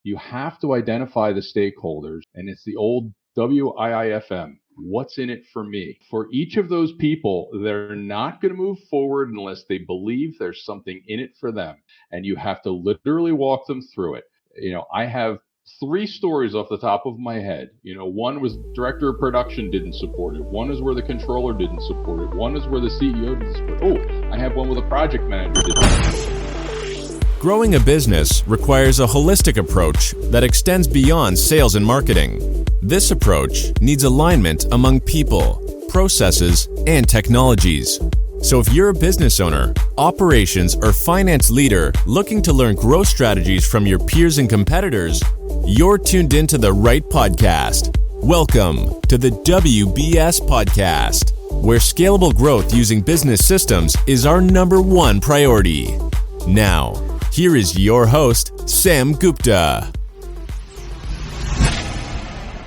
You have to identify the stakeholders, and it's the old WIIFM. What's in it for me? For each of those people, they're not going to move forward unless they believe there's something in it for them. And you have to literally walk them through it. I have three stories off the top of my head. One was director of production didn't support it. One is where the controller didn't support it. One is where the CEO didn't support it. I have one with a project manager didn't support it. Growing a business requires a holistic approach that extends beyond sales and marketing. This approach needs alignment among people, processes, and technologies. So if you're a business owner, operations, or finance leader looking to learn growth strategies from your peers and competitors, you're tuned into the right podcast. Welcome to the WBS Podcast, where scalable growth using business systems is our number one priority. Now, here is your host, Sam Gupta.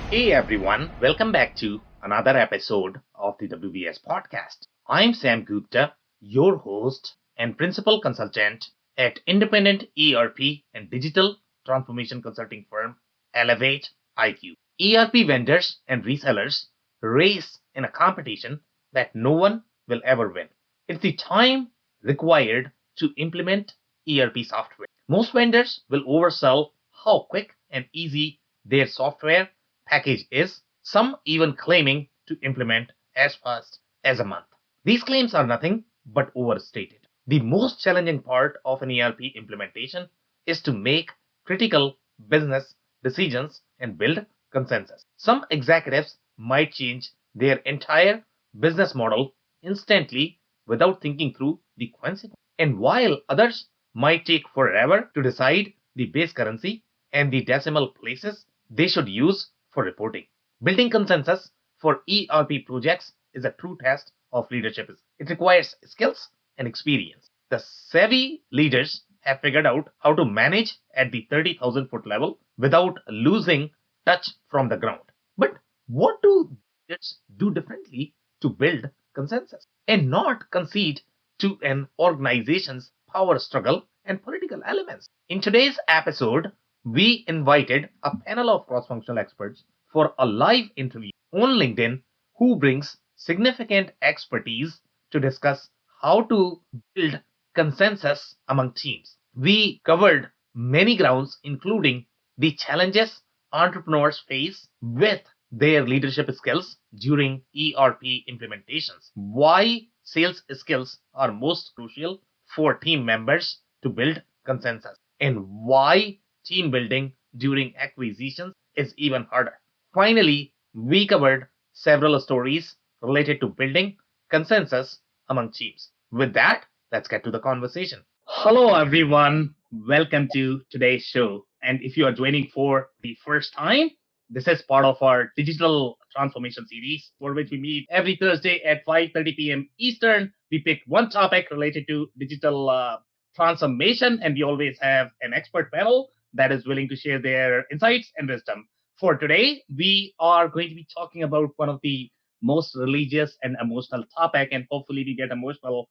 Hey everyone, welcome back to another episode of the WBS Podcast. I'm Sam Gupta, your host and principal consultant at independent ERP and digital transformation consulting firm Elevate IQ. ERP vendors and resellers race in a competition that no one will ever win. It's the time required to implement ERP software. Most vendors will oversell how quick and easy their software package is, some even claiming to implement as fast as a month. These claims are nothing but overstated. The most challenging part of an ERP implementation is to make critical business decisions and build consensus. Some executives might change their entire business model instantly without thinking through the consequences. And while others might take forever to decide the base currency and the decimal places they should use for reporting. Building consensus for ERP projects is a true test of leadership. It requires skills and experience. The savvy leaders have figured out how to manage at the 30,000 foot level without losing touch from the ground. But what do leaders do differently to build consensus and not concede to an organization's power struggle and political elements? In today's episode, we invited a panel of cross-functional experts for a live interview on LinkedIn who brings significant expertise to discuss how to build consensus among teams. We covered many grounds, including the challenges entrepreneurs face with their leadership skills during ERP implementations, why sales skills are most crucial for team members to build consensus, and why team building during acquisitions is even harder. Finally, we covered several stories related to building consensus among teams. With that, let's get to the conversation. Hello, everyone. Welcome to today's show. And if you are joining for the first time, this is part of our digital transformation series for which we meet every Thursday at 5:30 p.m. Eastern. We pick one topic related to digital transformation, and we always have an expert panel that is willing to share their insights and wisdom. For today, we are going to be talking about one of the most religious and emotional topic, and hopefully we get emotional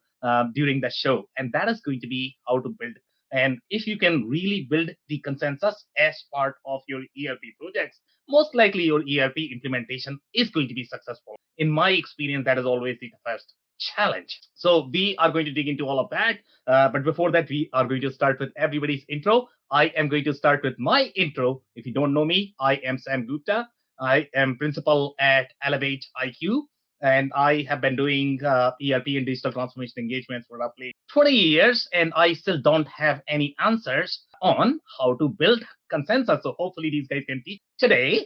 during the show. And that is going to be how to build. And if you can really build the consensus as part of your ERP projects, most likely your ERP implementation is going to be successful. In my experience, that is always the toughest challenge. So we are going to dig into all of that. But before that, we are going to start with everybody's intro. I am going to start with my intro. If you don't know me, I am Sam Gupta. I am principal at Elevate IQ, and I have been doing ERP and digital transformation engagements for roughly 20 years, and I still don't have any answers on how to build consensus. So hopefully these guys can teach today.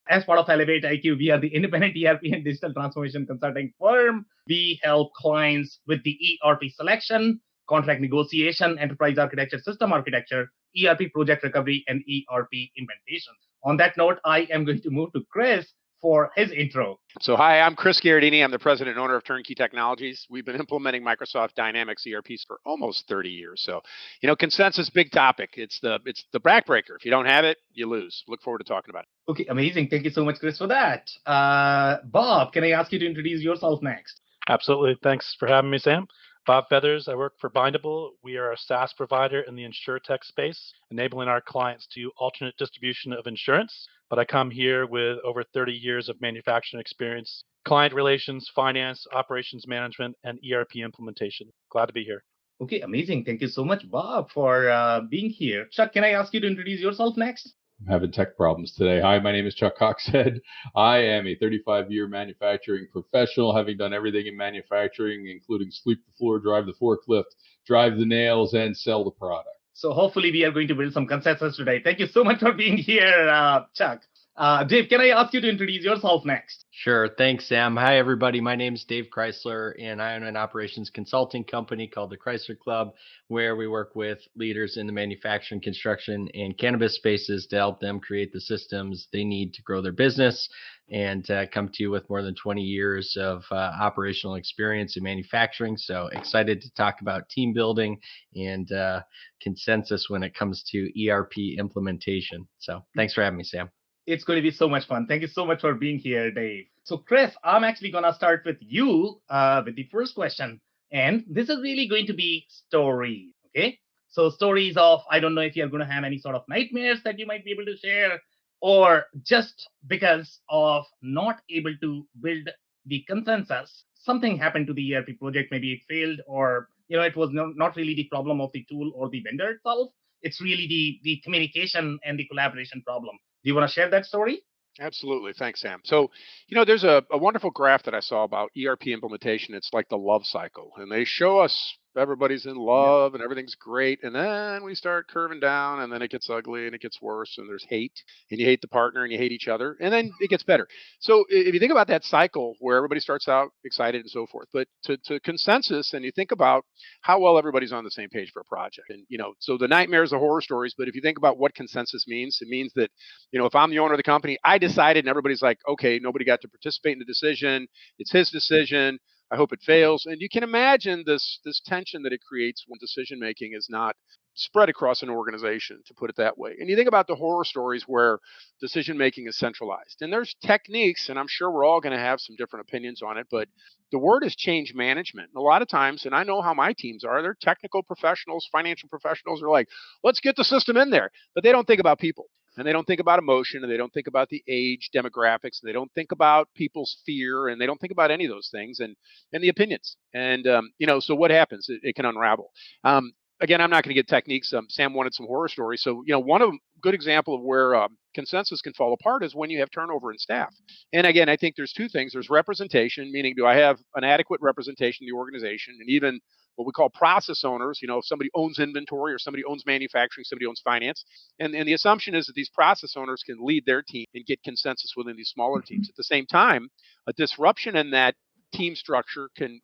As part of Elevate IQ, we are the independent ERP and digital transformation consulting firm. We help clients with the ERP selection, contract negotiation, enterprise architecture, system architecture, ERP project recovery, and ERP implementation. On that note, I am going to move to Chris for his intro. So hi, I'm Chris Gherardini. I'm the president and owner of Turnkey Technologies. We've been implementing Microsoft Dynamics ERPs for almost 30 years. So, consensus, big topic. It's the backbreaker. If you don't have it, you lose. Look forward to talking about it. Okay, amazing. Thank you so much, Chris, for that. Bob, can I ask you to introduce yourself next? Absolutely. Thanks for having me, Sam. Bob Feathers. I work for Bindable. We are a SaaS provider in the insurtech space, enabling our clients to alternate distribution of insurance. But I come here with over 30 years of manufacturing experience, client relations, finance, operations management, and ERP implementation. Glad to be here. Okay, amazing. Thank you so much, Bob, for being here. Chuck, can I ask you to introduce yourself next? I'm having tech problems today. Hi, my name is Chuck Coxhead. I am a 35-year manufacturing professional, having done everything in manufacturing, including sweep the floor, drive the forklift, drive the nails, and sell the product. So hopefully we are going to build some consensus today. Thank you so much for being here, Chuck. Dave, can I ask you to introduce yourself next? Sure. Thanks, Sam. Hi, everybody. My name is Dave Chrysler, and I own an operations consulting company called the Chrysler Club, where we work with leaders in the manufacturing, construction, and cannabis spaces to help them create the systems they need to grow their business, and come to you with more than 20 years of operational experience in manufacturing. So excited to talk about team building and consensus when it comes to ERP implementation. So thanks for having me, Sam. It's going to be so much fun. Thank you so much for being here, Dave. So, Chris, I'm actually going to start with you with the first question. And this is really going to be stories. Okay. So, stories of, I don't know if you're going to have any sort of nightmares that you might be able to share, or just because of not able to build the consensus, something happened to the ERP project. Maybe it failed, or it was not really the problem of the tool or the vendor itself. It's really the communication and the collaboration problem. Do you want to share that story? Absolutely. Thanks, Sam. So, there's a wonderful graph that I saw about ERP implementation. It's like the love cycle, and they show us everybody's in love and everything's great. And then we start curving down, and then it gets ugly and it gets worse, and there's hate, and you hate the partner and you hate each other, and then it gets better. So if you think about that cycle where everybody starts out excited and so forth, but to consensus, and you think about how well everybody's on the same page for a project. And, so the nightmares, the horror stories, but if you think about what consensus means, it means that, if I'm the owner of the company, I decided, and everybody's like, okay, nobody got to participate in the decision. It's his decision. I hope it fails. And you can imagine this tension that it creates when decision making is not spread across an organization, to put it that way. And you think about the horror stories where decision making is centralized. And there's techniques, and I'm sure we're all going to have some different opinions on it, but the word is change management. And a lot of times, and I know how my teams are, they're technical professionals, financial professionals are like, let's get the system in there. But they don't think about people. And they don't think about emotion, and they don't think about the age demographics, and they don't think about people's fear, and they don't think about any of those things and the opinions. And, so what happens? It can unravel. Again, I'm not going to get techniques. Sam wanted some horror stories. So, one of good example of where consensus can fall apart is when you have turnover in staff. And again, I think there's two things. There's representation, meaning do I have an adequate representation in the organization, and even what we call process owners, if somebody owns inventory or somebody owns manufacturing, somebody owns finance. And the assumption is that these process owners can lead their team and get consensus within these smaller teams. At the same time, a disruption in that team structure can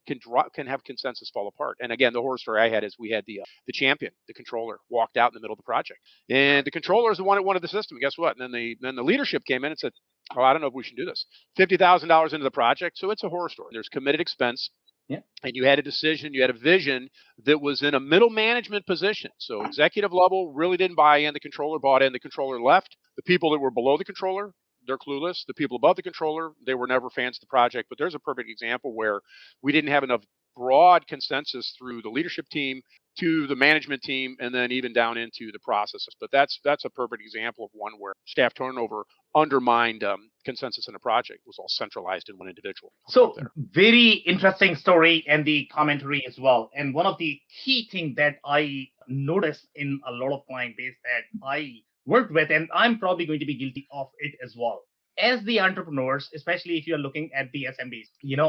have consensus fall apart. And again, the horror story I had is we had the champion, the controller, walked out in the middle of the project, and the controller is the one that wanted the system. Guess what? And then the leadership came in and said, "Oh, I don't know if we should do this." $50,000 into the project, so it's a horror story. There's committed expense. Yeah. And you had a decision, you had a vision that was in a middle management position. So executive level really didn't buy in. The controller bought in. The controller left. The people that were below the controller, they're clueless. The people above the controller, they were never fans of the project. But there's a perfect example where we didn't have enough broad consensus through the leadership team to the management team, and then even down into the processes. But that's a perfect example of one where staff turnover undermined consensus in a project. It was all centralized in one individual. So very interesting story, and the commentary as well. And one of the key things that I noticed in a lot of client base that I worked with, and I'm probably going to be guilty of it as well. As the entrepreneurs, especially if you're looking at the SMBs,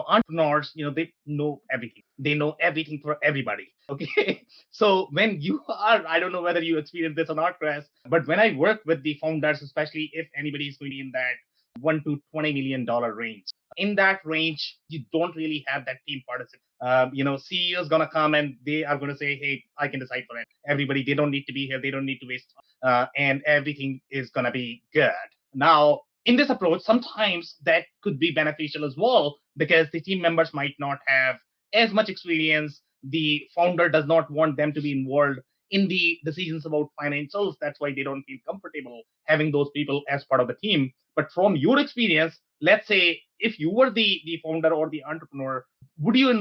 entrepreneurs, they know everything. They know everything for everybody. Okay. So when you are, I don't know whether you experience this or not, Chris, but when I work with the founders, especially if anybody is going to be in that $1 to $20 million range, in that range, you don't really have that team participant. CEO is going to come and they are going to say, hey, I can decide for it. Everybody, they don't need to be here. They don't need to waste time. And everything is going to be good. Now, in this approach, sometimes that could be beneficial as well, because the team members might not have as much experience. The founder does not want them to be involved in the decisions about financials. That's why they don't feel comfortable having those people as part of the team. But from your experience, let's say if you were the founder or the entrepreneur, would you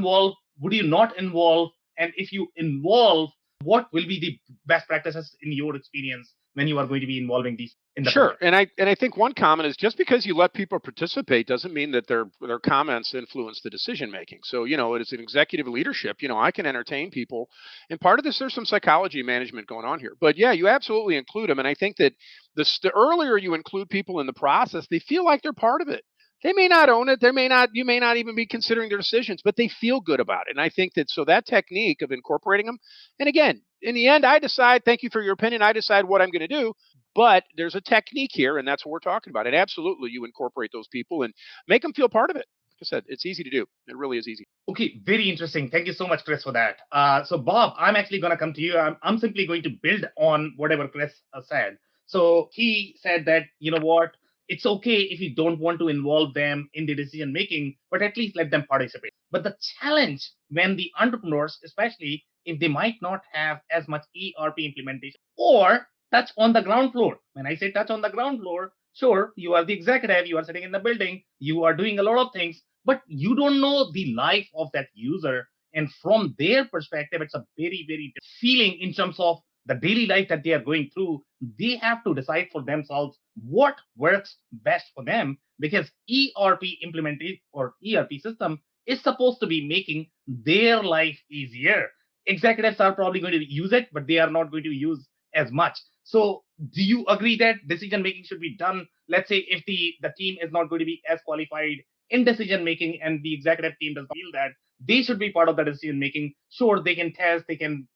not involve And if you involve, what will be the best practices in your experience when you are going to be involving these in the Sure, project? and I think one comment is just because you let people participate doesn't mean that their comments influence the decision making. So it's an executive leadership. I can entertain people, and part of this there's some psychology management going on here. But yeah, you absolutely include them, and I think that the earlier you include people in the process, they feel like they're part of it. They may not own it. You may not even be considering their decisions, but they feel good about it. And I think that so that technique of incorporating them, and again, in the end, I decide. Thank you for your opinion. I decide what I'm going to do. But there's a technique here, and that's what we're talking about. And absolutely, you incorporate those people and make them feel part of it. Like I said, it's easy to do. It really is easy. Okay, very interesting. Thank you so much, Chris, for that. So, Bob, I'm actually going to come to you. I'm simply going to build on whatever Chris said. So, he said that, you know what, it's okay if you don't want to involve them in the decision making, but at least let them participate. But the challenge when the entrepreneurs, especially if they might not have as much ERP implementation or touch on the ground floor. When I say touch on the ground floor, sure, you are the executive, you are sitting in the building, you are doing a lot of things, but you don't know the life of that user. And from their perspective, it's a very, very feeling in terms of the daily life that they are going through. They have to decide for themselves what works best for them, because ERP implementation or ERP system is supposed to be making their life easier. Executives are probably going to use it, but they are not going to use as much. So do you agree that decision making should be done? Let's say if the team is not going to be as qualified in decision making and the executive team does not feel that they should be part of the decision making. Sure, they can test, they can,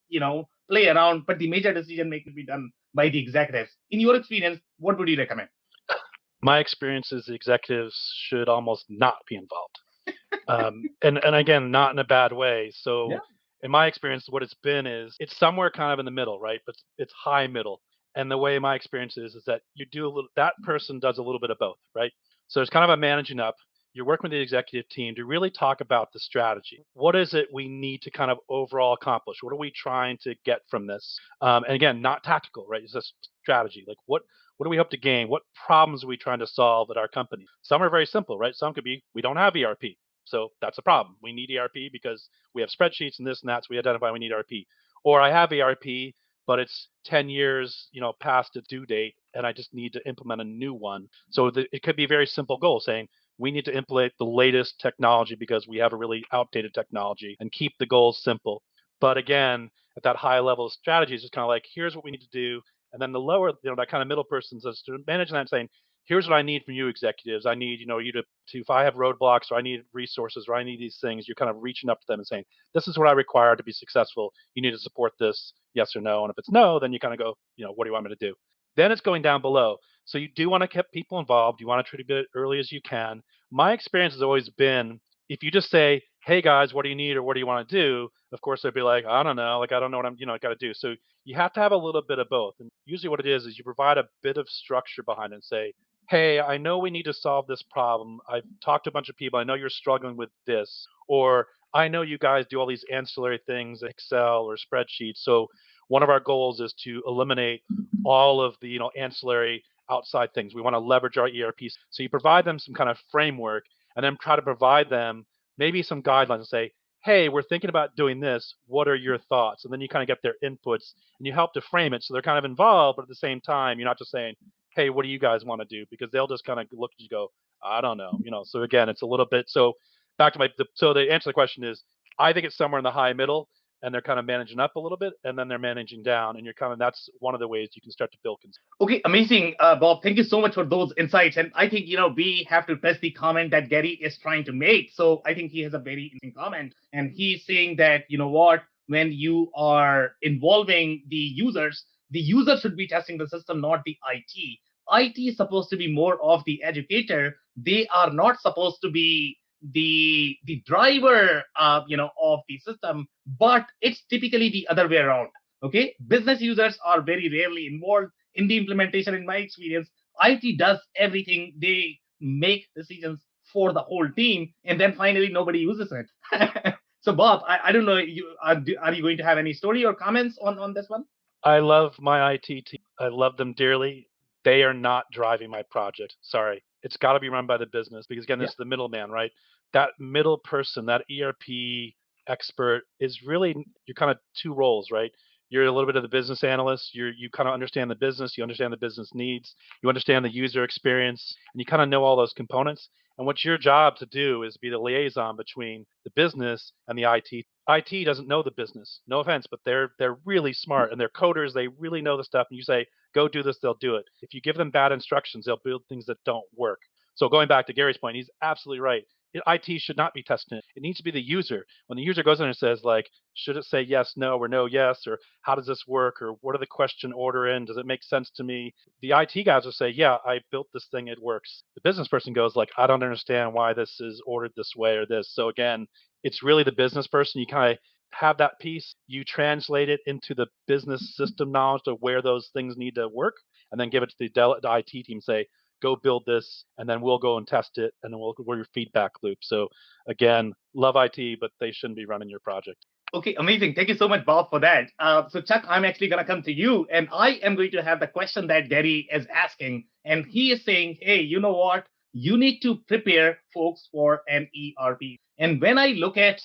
play around, but the major decision making will be done by the executives. In your experience, what would you recommend? My experience is the executives should almost not be involved. And again, not in a bad way. Yeah. So in my experience, what it's been is it's somewhere kind of in the middle, right? But it's high middle. And the way my experience is that you do a little, that person does a little bit of both, right? So it's kind of a managing up. You're working with the executive team to really talk about the strategy. What is it we need to kind of overall accomplish? What are we trying to get from this? And again, not tactical, right? It's just strategy. Like what do we hope to gain? What problems are we trying to solve at our company? Some are very simple, right? Some could be we don't have ERP. So that's a problem. We need ERP because we have spreadsheets and this and that. So we identify we need ERP. Or I have ERP, but it's 10 years, past its due date, and I just need to implement a new one. So it could be a very simple goal saying we need to implement the latest technology because we have a really outdated technology, and keep the goals simple. But again, at that high level of strategy, it's just kind of like, here's what we need to do. And then the lower, that kind of middle person is managing that and saying, here's what I need from you executives. I need, you to if I have roadblocks or I need resources or I need these things, you're kind of reaching up to them and saying, this is what I require to be successful. You need to support this, yes or no. And if it's no, then you kind of go, what do you want me to do? Then it's going down below. So you do want to keep people involved. You want to try to be as early as you can. My experience has always been, if you just say, hey guys, what do you need or what do you want to do? Of course, they'd be like, I don't know. Like, I don't know what I'm, got to do. So you have to have a little bit of both. And usually what it is you provide a bit of structure behind it and say, hey, I know we need to solve this problem. I've talked to a bunch of people. I know you're struggling with this. Or I know you guys do all these ancillary things, Excel or spreadsheets. So one of our goals is to eliminate all of the, ancillary outside things. We want to leverage our ERP. So you provide them some kind of framework and then try to provide them maybe some guidelines and say, hey, we're thinking about doing this. What are your thoughts? And then you kind of get their inputs and you help to frame it. So they're kind of involved, but at the same time, you're not just saying, hey, what do you guys want to do? Because they'll just kind of look at you and go, I don't know. So again, it's a little bit, so back to so the answer to the question is, I think it's somewhere in the high middle, and they're kind of managing up a little bit and then they're managing down, and that's one of the ways you can start to build. Okay, amazing, Bob. Thank you so much for those insights. And I think, we have to test the comment that Gary is trying to make. So I think he has a very interesting comment. And he's saying that, what, when you are involving the user should be testing the system, not the IT. IT is supposed to be more of the educator. They are not supposed to be the driver, of the system, but it's typically the other way around. Okay, business users are very rarely involved in the implementation. In my experience, IT does everything. They make decisions for the whole team, and then finally nobody uses it. So, Bob, I don't know, are you going to have any story or comments on this one? I love my IT team. I love them dearly. They are not driving my project. Sorry. It's got to be run by the business because, again, this is the middleman, right? That middle person, that ERP expert is really you're kind of two roles, right? You're a little bit of the business analyst. You kind of understand the business, you understand the business needs, you understand the user experience, and you kind of know all those components. And what's your job to do is be the liaison between the business and the IT. IT doesn't know the business. No offense, but they're really smart and they're coders. They really know the stuff. And you say, go do this, they'll do it. If you give them bad instructions, they'll build things that don't work. So going back to Gary's point, he's absolutely right. IT should not be testing it. It needs to be the user. When the user goes in and says, like, should it say yes, no, or no, yes, or how does this work, or what are the question order in? Does it make sense to me? The IT guys will say, yeah, I built this thing, it works. The business person goes like, I don't understand why this is ordered this way or this. So again, it's really the business person. You kind of have that piece, you translate it into the business system knowledge of where those things need to work, and then give it to the IT team, say, go build this, and then we'll go and test it, and then we're your feedback loop. So again, love IT, but they shouldn't be running your project. Okay, amazing. Thank you so much, Bob, for that. So, Chuck, I'm actually going to come to you, and I am going to have the question that Gary is asking. And he is saying, hey, you know what? You need to prepare folks for an ERP. And when I look at,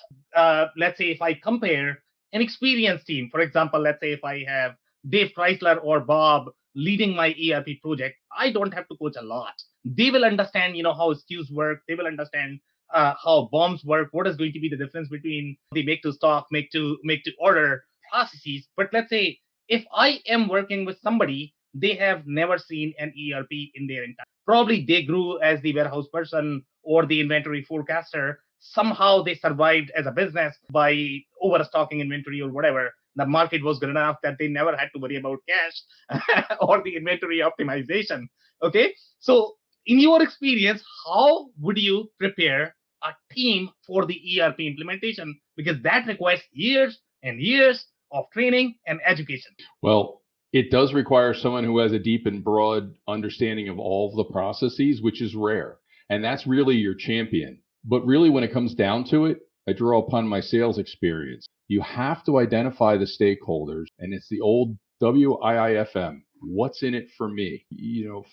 let's say, if I compare an experienced team, for example, let's say if I have Dave Chrysler or Bob leading my ERP project, I don't have to coach a lot. They will understand, how SKUs work. They will understand how bombs work, what is going to be the difference between the make to stock, make to order processes. But let's say if I am working with somebody, they have never seen an ERP in their entire. Probably they grew as the warehouse person or the inventory forecaster. Somehow they survived as a business by overstocking inventory or whatever. The market was good enough that they never had to worry about cash or the inventory optimization. Okay, so in your experience, how would you prepare a team for the ERP implementation? Because that requires years and years of training and education. Well, it does require someone who has a deep and broad understanding of all of the processes, which is rare. And that's really your champion. But really, when it comes down to it, I draw upon my sales experience. You have to identify the stakeholders, and it's the old WIIFM. What's in it for me?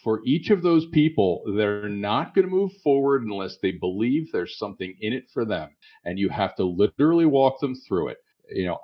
For each of those people, they're not going to move forward unless they believe there's something in it for them. And you have to literally walk them through it.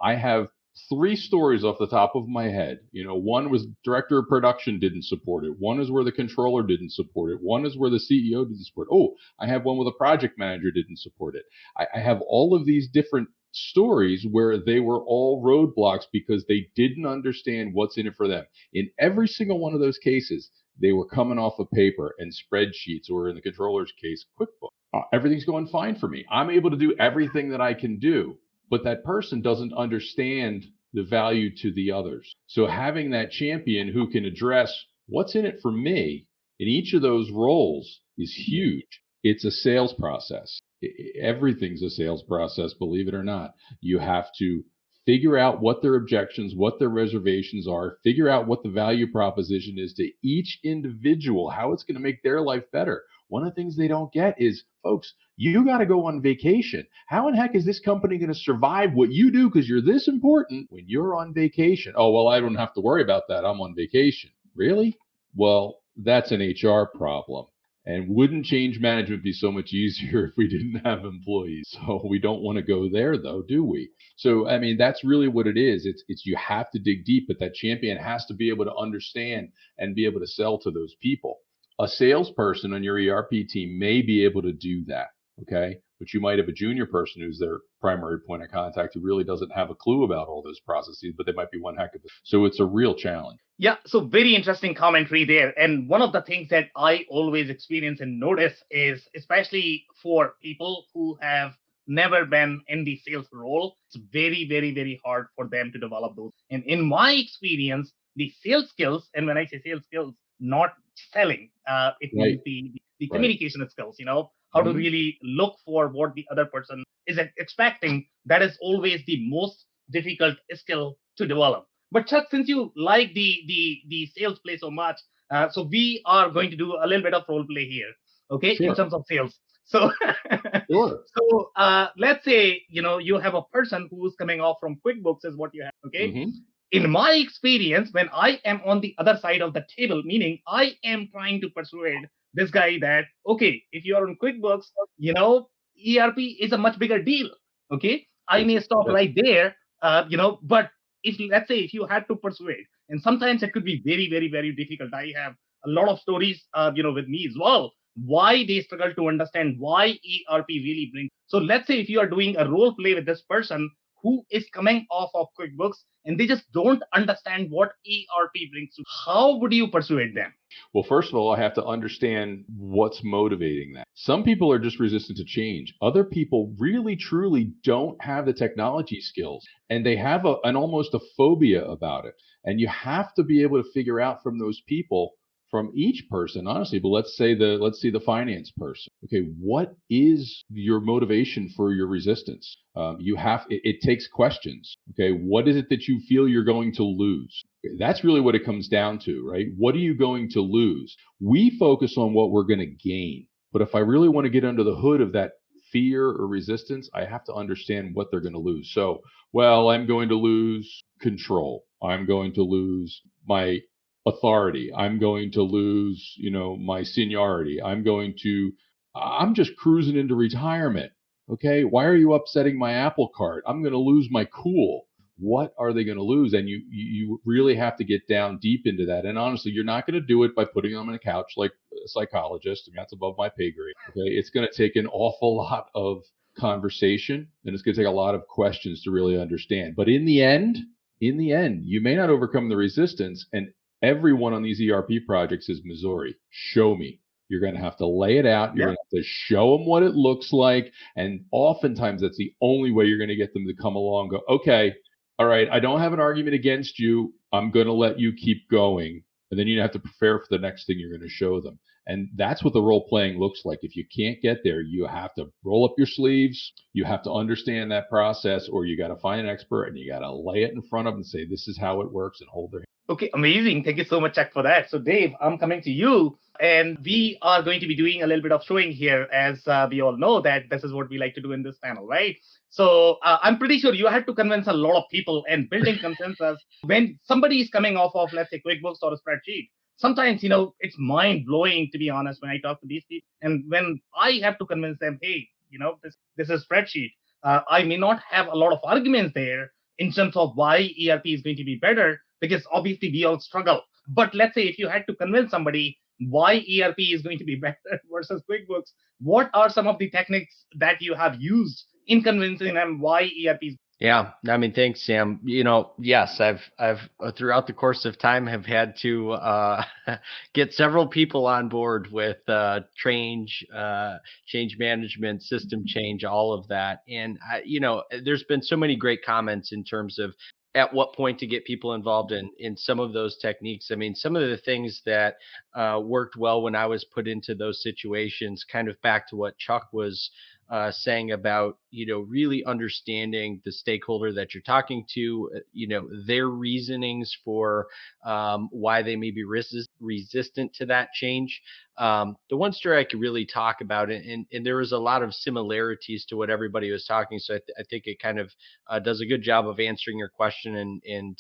I have 3 stories off the top of my head. One was director of production didn't support it. One is where the controller didn't support it. One is where the CEO didn't support it. Oh, I have one where the project manager didn't support it. I have all of these different stories where they were all roadblocks because they didn't understand what's in it for them. In every single one of those cases, they were coming off of paper and spreadsheets, or in the controller's case, QuickBooks. Everything's going fine for me. I'm able to do everything that I can do, but that person doesn't understand the value to the others. So having that champion who can address what's in it for me in each of those roles is huge. It's a sales process. Everything's a sales process, believe it or not. You have to figure out what their objections, what their reservations are, figure out what the value proposition is to each individual, how it's going to make their life better. One of the things they don't get is, folks, you got to go on vacation. How in heck is this company going to survive what you do because you're this important when you're on vacation? Oh, well, I don't have to worry about that. I'm on vacation. Really? Well, that's an HR problem. And wouldn't change management be so much easier if we didn't have employees? So we don't want to go there, though, do we? So, that's really what it is. It's you have to dig deep, but that champion has to be able to understand and be able to sell to those people. A salesperson on your ERP team may be able to do that, okay? But you might have a junior person who's their primary point of contact who really doesn't have a clue about all those processes, but they might be one heck of it. So it's a real challenge. Yeah, so very interesting commentary there. And one of the things that I always experience and notice is, especially for people who have never been in the sales role, it's very, very, very hard for them to develop those. And in my experience, the sales skills, and when I say sales skills, not selling, it means the communication skills, how to really look for what the other person is expecting. That is always the most difficult skill to develop. But Chuck, since you like the sales play so much, so we are going to do a little bit of role play here, okay, Sure. in terms of sales. So, Sure. So let's say you have a person who's coming off from QuickBooks is what you have, okay. Mm-hmm. In my experience, when I am on the other side of the table, meaning I am trying to persuade this guy that, okay, if you are on QuickBooks, ERP is a much bigger deal. Okay. I may stop right there, but if let's say if you had to persuade, and sometimes it could be very, very, very difficult. I have a lot of stories, with me as well, why they struggle to understand why ERP really brings. So let's say if you are doing a role play with this person who is coming off of QuickBooks and they just don't understand what ERP brings to, how would you persuade them? Well, first of all, I have to understand what's motivating that. Some people are just resistant to change. Other people really, truly don't have the technology skills, and they have an almost a phobia about it. And you have to be able to figure out from those people, from each person, honestly. But let's see the finance person. Okay, what is your motivation for your resistance? It takes questions. Okay, what is it that you feel you're going to lose? That's really what it comes down to, right? What are you going to lose? We focus on what we're going to gain. But if I really want to get under the hood of that fear or resistance, I have to understand what they're going to lose. So, well, I'm going to lose control. I'm going to lose my authority. I'm going to lose, my seniority. I'm just cruising into retirement. Okay. Why are you upsetting my apple cart? I'm going to lose my cool. What are they going to lose? And you really have to get down deep into that. And honestly, you're not going to do it by putting them on a couch like a psychologist. I mean, that's above my pay grade. Okay. It's going to take an awful lot of conversation, and it's going to take a lot of questions to really understand. But in the end, you may not overcome the resistance. And everyone on these ERP projects is Missouri. Show me. You're going to have to lay it out. You're going to have to show them what it looks like. And oftentimes that's the only way you're going to get them to come along and go, okay, all right, I don't have an argument against you. I'm going to let you keep going. And then you have to prepare for the next thing you're going to show them. And that's what the role playing looks like. If you can't get there, you have to roll up your sleeves. You have to understand that process, or you got to find an expert and you got to lay it in front of them and say, this is how it works, and hold their hand. Okay, amazing. Thank you so much, Chuck, for that. So, Dave, I'm coming to you, and we are going to be doing a little bit of showing here, as we all know that this is what we like to do in this panel, right? So, I'm pretty sure you had to convince a lot of people and building consensus when somebody is coming off of, let's say, QuickBooks or a spreadsheet. Sometimes, it's mind blowing, to be honest, when I talk to these people, and when I have to convince them, hey, this is spreadsheet. I may not have a lot of arguments there in terms of why ERP is going to be better, because obviously we all struggle. But let's say if you had to convince somebody why ERP is going to be better versus QuickBooks, what are some of the techniques that you have used in convincing them why ERP is? Yeah, I mean, thanks, Sam. Yes, I've throughout the course of time have had to get several people on board with change management, system change, all of that. And there's been so many great comments in terms of at what point to get people involved in some of those techniques. I mean, some of the things that worked well when I was put into those situations, kind of back to what Chuck was saying about, really understanding the stakeholder that you're talking to, their reasonings for why they may be resistant to that change. The one story I could really talk about, and there was a lot of similarities to what everybody was talking. So I think it kind of does a good job of answering your question and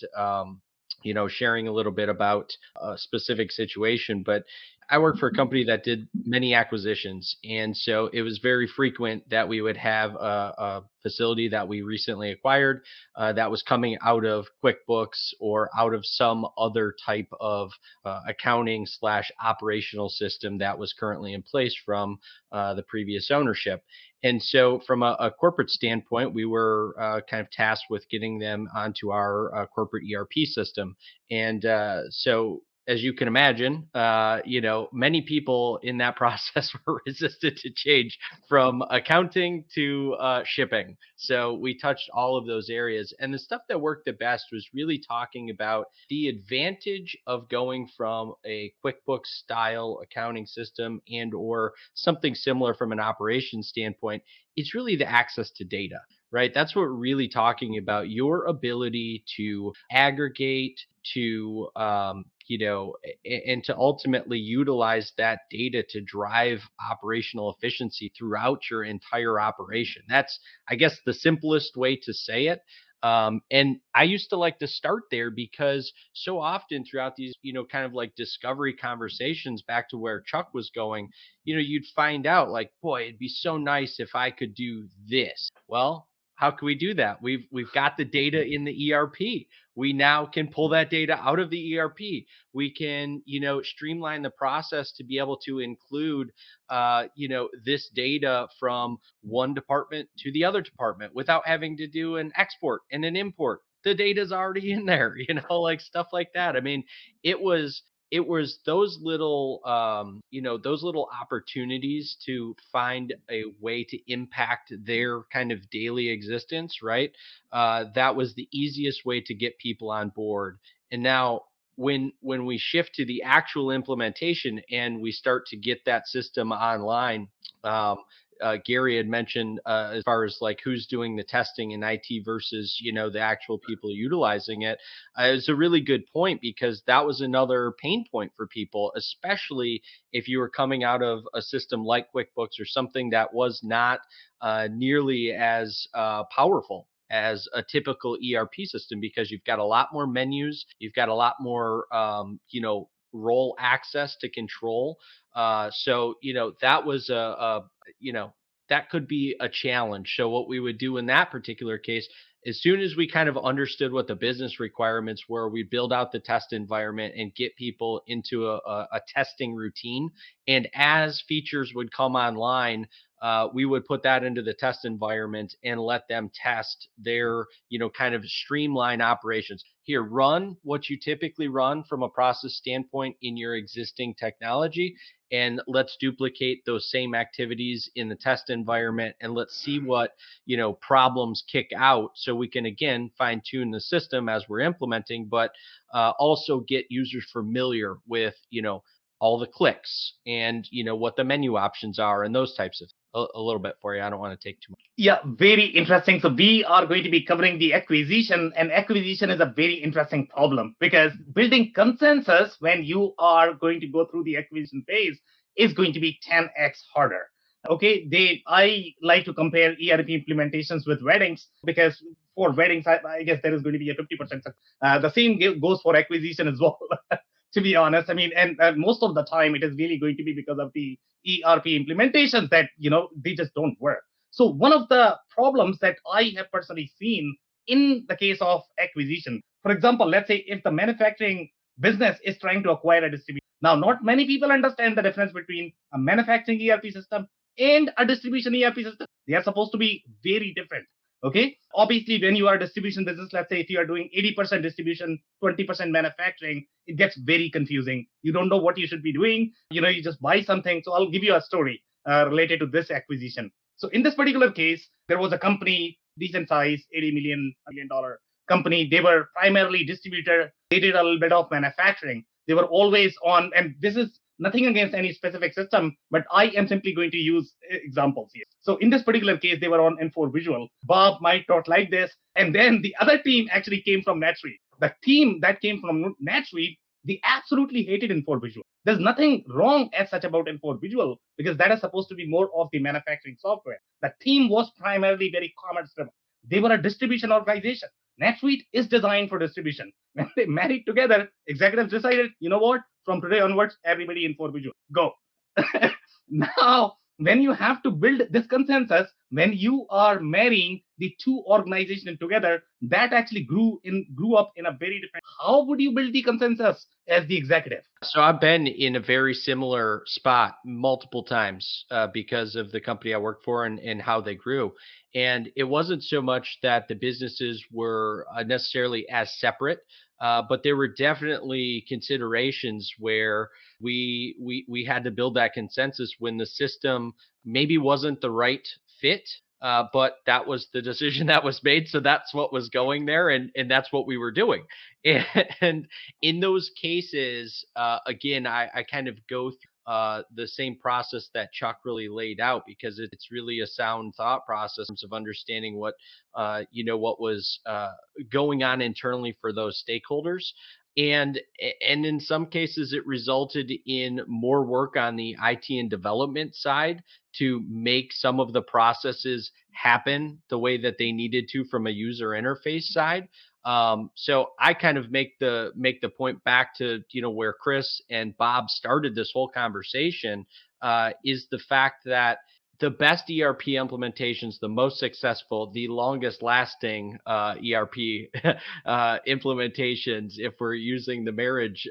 sharing a little bit about a specific situation. But I worked for a company that did many acquisitions. And so it was very frequent that we would have a facility that we recently acquired that was coming out of QuickBooks or out of some other type of accounting / operational system that was currently in place from the previous ownership. And so from a corporate standpoint, we were kind of tasked with getting them onto our corporate ERP system. And so as you can imagine, many people in that process were resistant to change, from accounting to shipping. So we touched all of those areas. And the stuff that worked the best was really talking about the advantage of going from a QuickBooks style accounting system and or something similar from an operations standpoint. It's really the access to data, right? That's what we're really talking about. Your ability to aggregate, to and to ultimately utilize that data to drive operational efficiency throughout your entire operation. That's, I guess, the simplest way to say it. And I used to like to start there because so often throughout these, kind of like discovery conversations, back to where Chuck was going, you'd find out like, boy, it'd be so nice if I could do this. Well, How can we do that? We've got the data in the ERP. We now can pull that data out of the ERP. We can, streamline the process to be able to include, this data from one department to the other department without having to do an export and an import. The data's already in there, like stuff like that. I mean, it was those little those little opportunities to find a way to impact their kind of daily existence, right? That was the easiest way to get people on board. And now when we shift to the actual implementation and we start to get that system online, Gary had mentioned as far as like who's doing the testing in IT versus the actual people utilizing it. It's a really good point, because that was another pain point for people, especially if you were coming out of a system like QuickBooks or something that was not nearly as powerful as a typical ERP system, because you've got a lot more menus, you've got a lot more role access to control. So that was that could be a challenge. So what we would do in that particular case, as soon as we kind of understood what the business requirements were, we build out the test environment and get people into a testing routine. And as features would come online, we would put that into the test environment and let them test their, kind of streamline operations. Here, run what you typically run from a process standpoint in your existing technology, and let's duplicate those same activities in the test environment, and let's see what problems kick out, so we can again fine tune the system as we're implementing, but also get users familiar with all the clicks and what the menu options are and those types of a little bit for you. I don't want to take too much. Yeah, very interesting. So we are going to be covering the acquisition, and acquisition is a very interesting problem, because building consensus when you are going to go through the acquisition phase is going to be 10x harder. Okay, I like to compare ERP implementations with weddings, because for weddings, I guess there is going to be a 50%. The same goes for acquisition as well. To be honest, I mean, and most of the time it is really going to be because of the ERP implementations that they just don't work. So one of the problems that I have personally seen in the case of acquisition, for example, let's say if the manufacturing business is trying to acquire a distribution. Now, not many people understand the difference between a manufacturing ERP system and a distribution ERP system. They are supposed to be very different. Okay. Obviously, when you are a distribution business, let's say if you are doing 80% distribution, 20% manufacturing, it gets very confusing. You don't know what you should be doing. You just buy something. So I'll give you a story related to this acquisition. So in this particular case, there was a company, decent size, $80 million company. They were primarily distributor. They did a little bit of manufacturing. They were always on, and this is nothing against any specific system, but I am simply going to use examples here. So in this particular case, they were on N4 Visual. Bob might not like this. And then the other team actually came from NetSuite. The team that came from NetSuite, they absolutely hated N4 Visual. There's nothing wrong as such about N4 Visual, because that is supposed to be more of the manufacturing software. The team was primarily very commerce driven. They were a distribution organization. NetSuite is designed for distribution. When they married together, executives decided, you know what? From today onwards, everybody in 4 Visual, go. Now, when you have to build this consensus, when you are marrying the two organizations together, that actually grew up in a very different. How would you build the consensus as the executive? So I've been in a very similar spot multiple times because of the company I worked for and how they grew. And it wasn't so much that the businesses were necessarily as separate, but there were definitely considerations where we had to build that consensus when the system maybe wasn't the right fit. But that was the decision that was made. So that's what was going there. And that's what we were doing. And in those cases, again, I kind of go through the same process that Chuck really laid out, because it's really a sound thought process of understanding what was going on internally for those stakeholders. And in some cases, it resulted in more work on the IT and development side to make some of the processes happen the way that they needed to from a user interface side. So I kind of make the point back to where Chris and Bob started this whole conversation, is the fact that the best ERP implementations, the most successful, the longest lasting ERP implementations, if we're using the marriage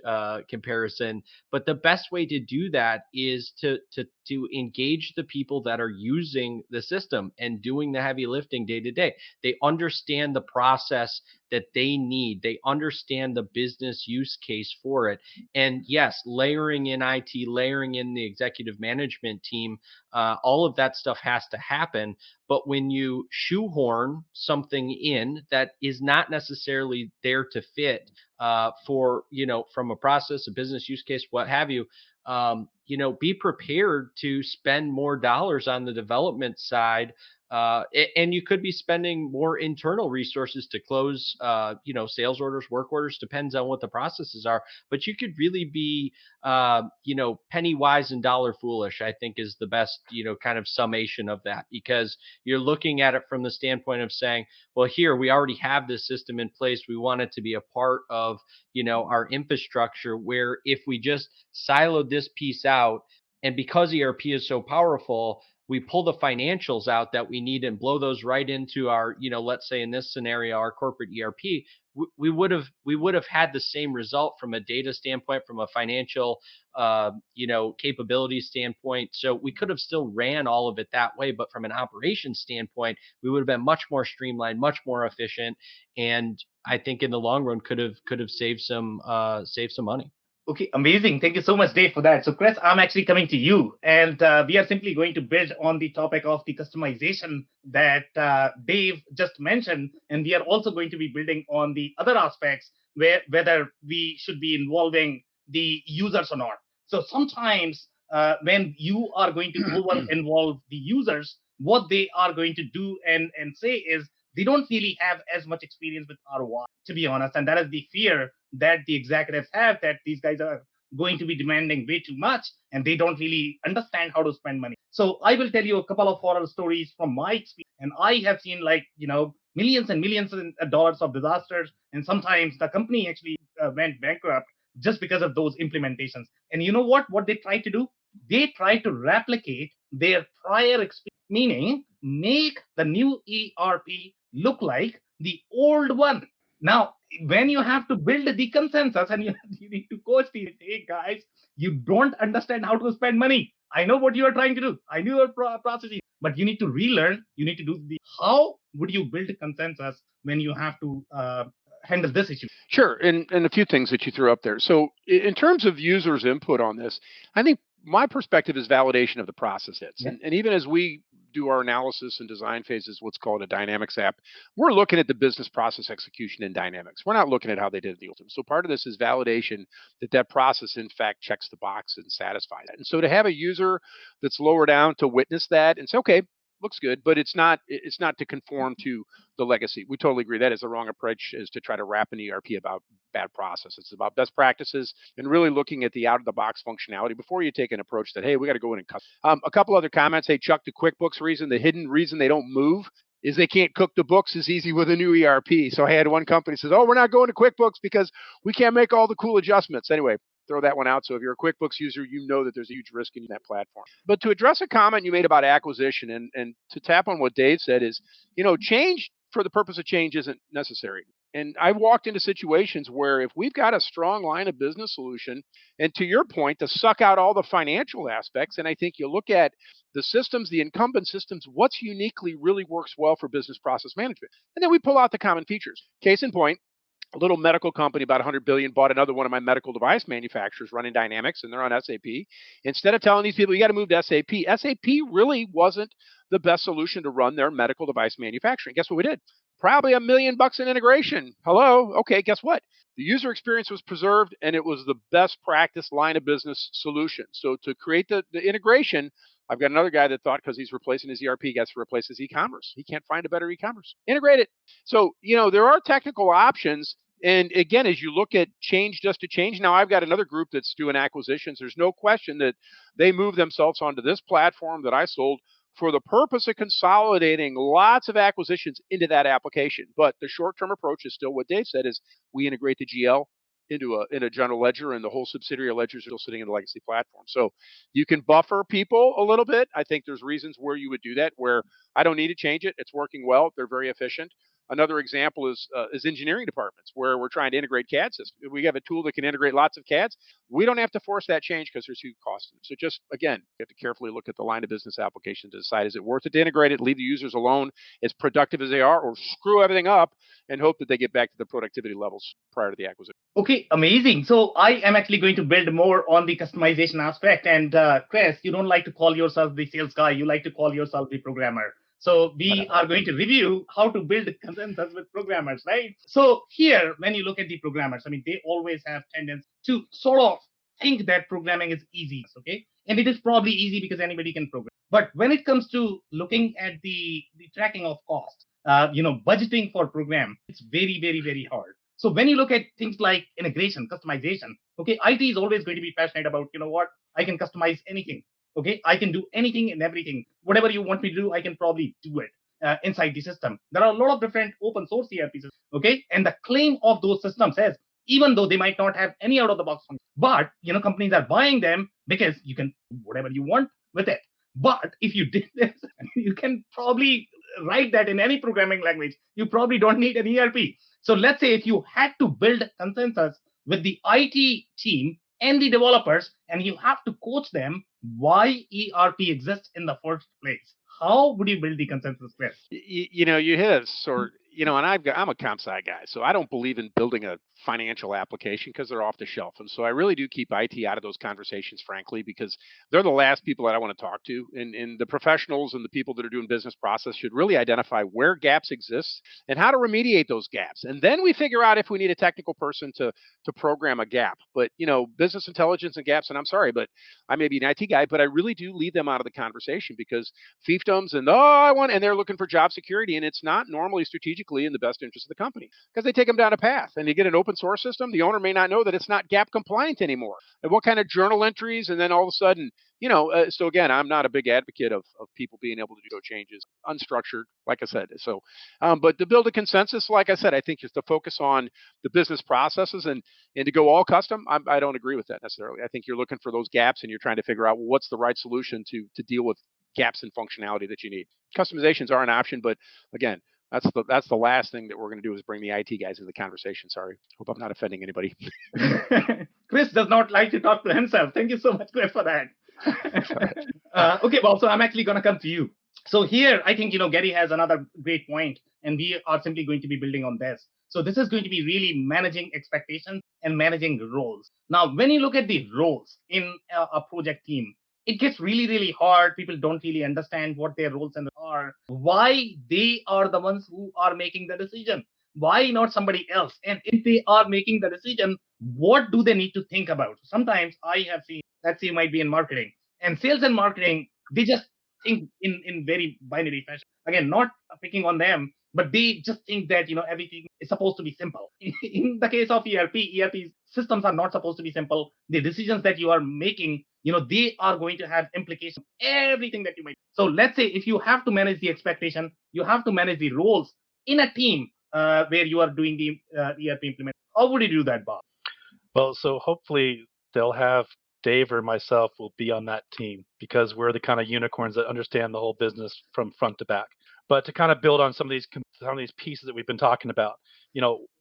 comparison. But the best way to do that is to engage the people that are using the system and doing the heavy lifting day to day. They understand the process that they need. They understand the business use case for it. And yes, layering in IT, layering in the executive management team, all of that stuff has to happen. But when you shoehorn something in that is not necessarily there to fit for, from a process, a business use case, what have you, be prepared to spend more dollars on the development side. And you could be spending more internal resources to close, sales orders, work orders, depends on what the processes are. But you could really be, penny wise and dollar foolish, I think is the best, kind of summation of that, because you're looking at it from the standpoint of saying, well, here we already have this system in place. We want it to be a part of, our infrastructure, where if we just siloed this piece out, and because ERP is so powerful, we pull the financials out that we need and blow those right into our, let's say in this scenario, our corporate ERP, we would have had the same result from a data standpoint, from a financial, capability standpoint. So we could have still ran all of it that way, but from an operations standpoint, we would have been much more streamlined, much more efficient, and I think in the long run could have saved some money. Okay, amazing. Thank you so much, Dave, for that. So, Chris, I'm actually coming to you, and we are simply going to build on the topic of the customization that Dave just mentioned, and we are also going to be building on the other aspects whether we should be involving the users or not. So sometimes when you are going to involve the users, what they are going to do and say is they don't really have as much experience with ROI, to be honest, and that is the fear that the executives have, that these guys are going to be demanding way too much and they don't really understand how to spend money. So I will tell you a couple of horror stories from my experience, and I have seen millions and millions of dollars of disasters, and sometimes the company actually went bankrupt just because of those implementations. And you know what they tried to do? They tried to replicate their prior experience, meaning make the new ERP look like the old one. Now, when you have to build the consensus and you need to coach these, hey guys, you don't understand how to spend money. I know what you are trying to do. I knew your processes, but you need to relearn. You need to do how would you build a consensus when you have to handle this issue? Sure, and a few things that you threw up there. So in terms of users' input on this, I think my perspective is validation of the process hits. Yeah. And even as we do our analysis and design phases, what's called a Dynamics app, we're looking at the business process execution in Dynamics. We're not looking at how they did it in the old system. So part of this is validation that process, in fact, checks the box and satisfies it. And so to have a user that's lower down to witness that and say, okay, looks good, but it's not to conform to the legacy. We totally agree. That is the wrong approach, is to try to wrap an ERP about bad process. It's about best practices and really looking at the out-of-the-box functionality before you take an approach that, hey, we got to go in and cut. A couple other comments. Hey, Chuck, the QuickBooks reason, the hidden reason they don't move is they can't cook the books as easy with a new ERP. So I had one company says, oh, we're not going to QuickBooks because we can't make all the cool adjustments. Anyway, throw that one out. So if you're a QuickBooks user, you know that there's a huge risk in that platform. But to address a comment you made about acquisition and to tap on what Dave said is, change for the purpose of change isn't necessary. And I walked into situations where if we've got a strong line of business solution, and to your point, to suck out all the financial aspects, and I think you look at the systems, the incumbent systems, what's uniquely really works well for business process management. And then we pull out the common features. Case in point, a little medical company, about $100 billion, bought another one of my medical device manufacturers running Dynamics, and they're on SAP. Instead of telling these people, you got to move to SAP, SAP really wasn't the best solution to run their medical device manufacturing. Guess what we did? Probably $1 million in integration. Hello? Okay, guess what? The user experience was preserved, and it was the best practice line of business solution. So to create the integration, I've got another guy that thought because he's replacing his ERP, he gets to replace his e-commerce. He can't find a better e-commerce. Integrate it. So, there are technical options. And again, as you look at change just to change, now I've got another group that's doing acquisitions. There's no question that they move themselves onto this platform that I sold for the purpose of consolidating lots of acquisitions into that application. But the short-term approach is still what Dave said, is we integrate the GL, in a general ledger, and the whole subsidiary ledgers are still sitting in the legacy platform. So you can buffer people a little bit. I think there's reasons where you would do that, where I don't need to change it. It's working well. They're very efficient. Another example is engineering departments where we're trying to integrate CAD systems. We have a tool that can integrate lots of CADs. We don't have to force that change because there's huge costs. So just, again, you have to carefully look at the line of business application to decide, is it worth it to integrate it, leave the users alone as productive as they are, or screw everything up and hope that they get back to the productivity levels prior to the acquisition. Okay, amazing. So I am actually going to build more on the customization aspect. And Chris, you don't like to call yourself the sales guy. You like to call yourself the programmer. So we are going to review how to build consensus with programmers, right? So here, when you look at the programmers, I mean, they always have tendency to sort of think that programming is easy, okay? And it is probably easy because anybody can program. But when it comes to looking at the tracking of cost, budgeting for program, it's very, very, very hard. So when you look at things like integration, customization, okay, IT is always going to be passionate about, I can customize anything. Okay, I can do anything and everything. Whatever you want me to do, I can probably do it inside the system. There are a lot of different open source ERP systems. Okay, and the claim of those systems is, even though they might not have any out of the box function, but companies are buying them because you can do whatever you want with it. But if you did this, you can probably write that in any programming language. You probably don't need an ERP. So let's say if you had to build consensus with the IT team and the developers, and you have to coach them why ERP exists in the first place, how would you build the consensus there? You hit a sort, and I'm a comp sci guy, so I don't believe in building a financial application because they're off the shelf. And so I really do keep IT out of those conversations, frankly, because they're the last people that I want to talk to. And the professionals and the people that are doing business process should really identify where gaps exist and how to remediate those gaps. And then we figure out if we need a technical person to program a gap. But, business intelligence and gaps, and I'm sorry, but I may be an IT guy, but I really do leave them out of the conversation because fiefdoms and and they're looking for job security, and it's not normally strategically in the best interest of the company because they take them down a path. And you get an open source system, the owner may not know that it's not gap compliant anymore. And what kind of journal entries, and then all of a sudden, so again, I'm not a big advocate of people being able to do changes unstructured, like I said. So, but to build a consensus, like I said, I think just to focus on the business processes and to go all custom, I don't agree with that necessarily. I think you're looking for those gaps and you're trying to figure out what's the right solution to deal with gaps in functionality that you need. Customizations are an option, but again, that's the last thing that we're going to do is bring the IT guys into the conversation. Sorry. Hope I'm not offending anybody. Chris does not like to talk to himself. Thank you so much, Chris, for that. Okay, Bob, so I'm actually going to come to you. So here, I think, Gary has another great point, and we are simply going to be building on this. So this is going to be really managing expectations and managing roles. Now, when you look at the roles in a project team, it gets really, really hard. People don't really understand what their roles are, why they are the ones who are making the decision, why not somebody else? And if they are making the decision, what do they need to think about? Sometimes I have seen, let's say, might be in marketing and sales and marketing, they just think in very binary fashion. Again, not picking on them, but they just think that everything is supposed to be simple. In the case of ERP systems are not supposed to be simple. The decisions that you are making, they are going to have implications everything that you make. So let's say if you have to manage the expectation, you have to manage the roles in a team where you are doing the ERP implementation. How would you do that, Bob? Well, so hopefully they'll have Dave or myself will be on that team because we're the kind of unicorns that understand the whole business from front to back. But to kind of build on some of these pieces that we've been talking about,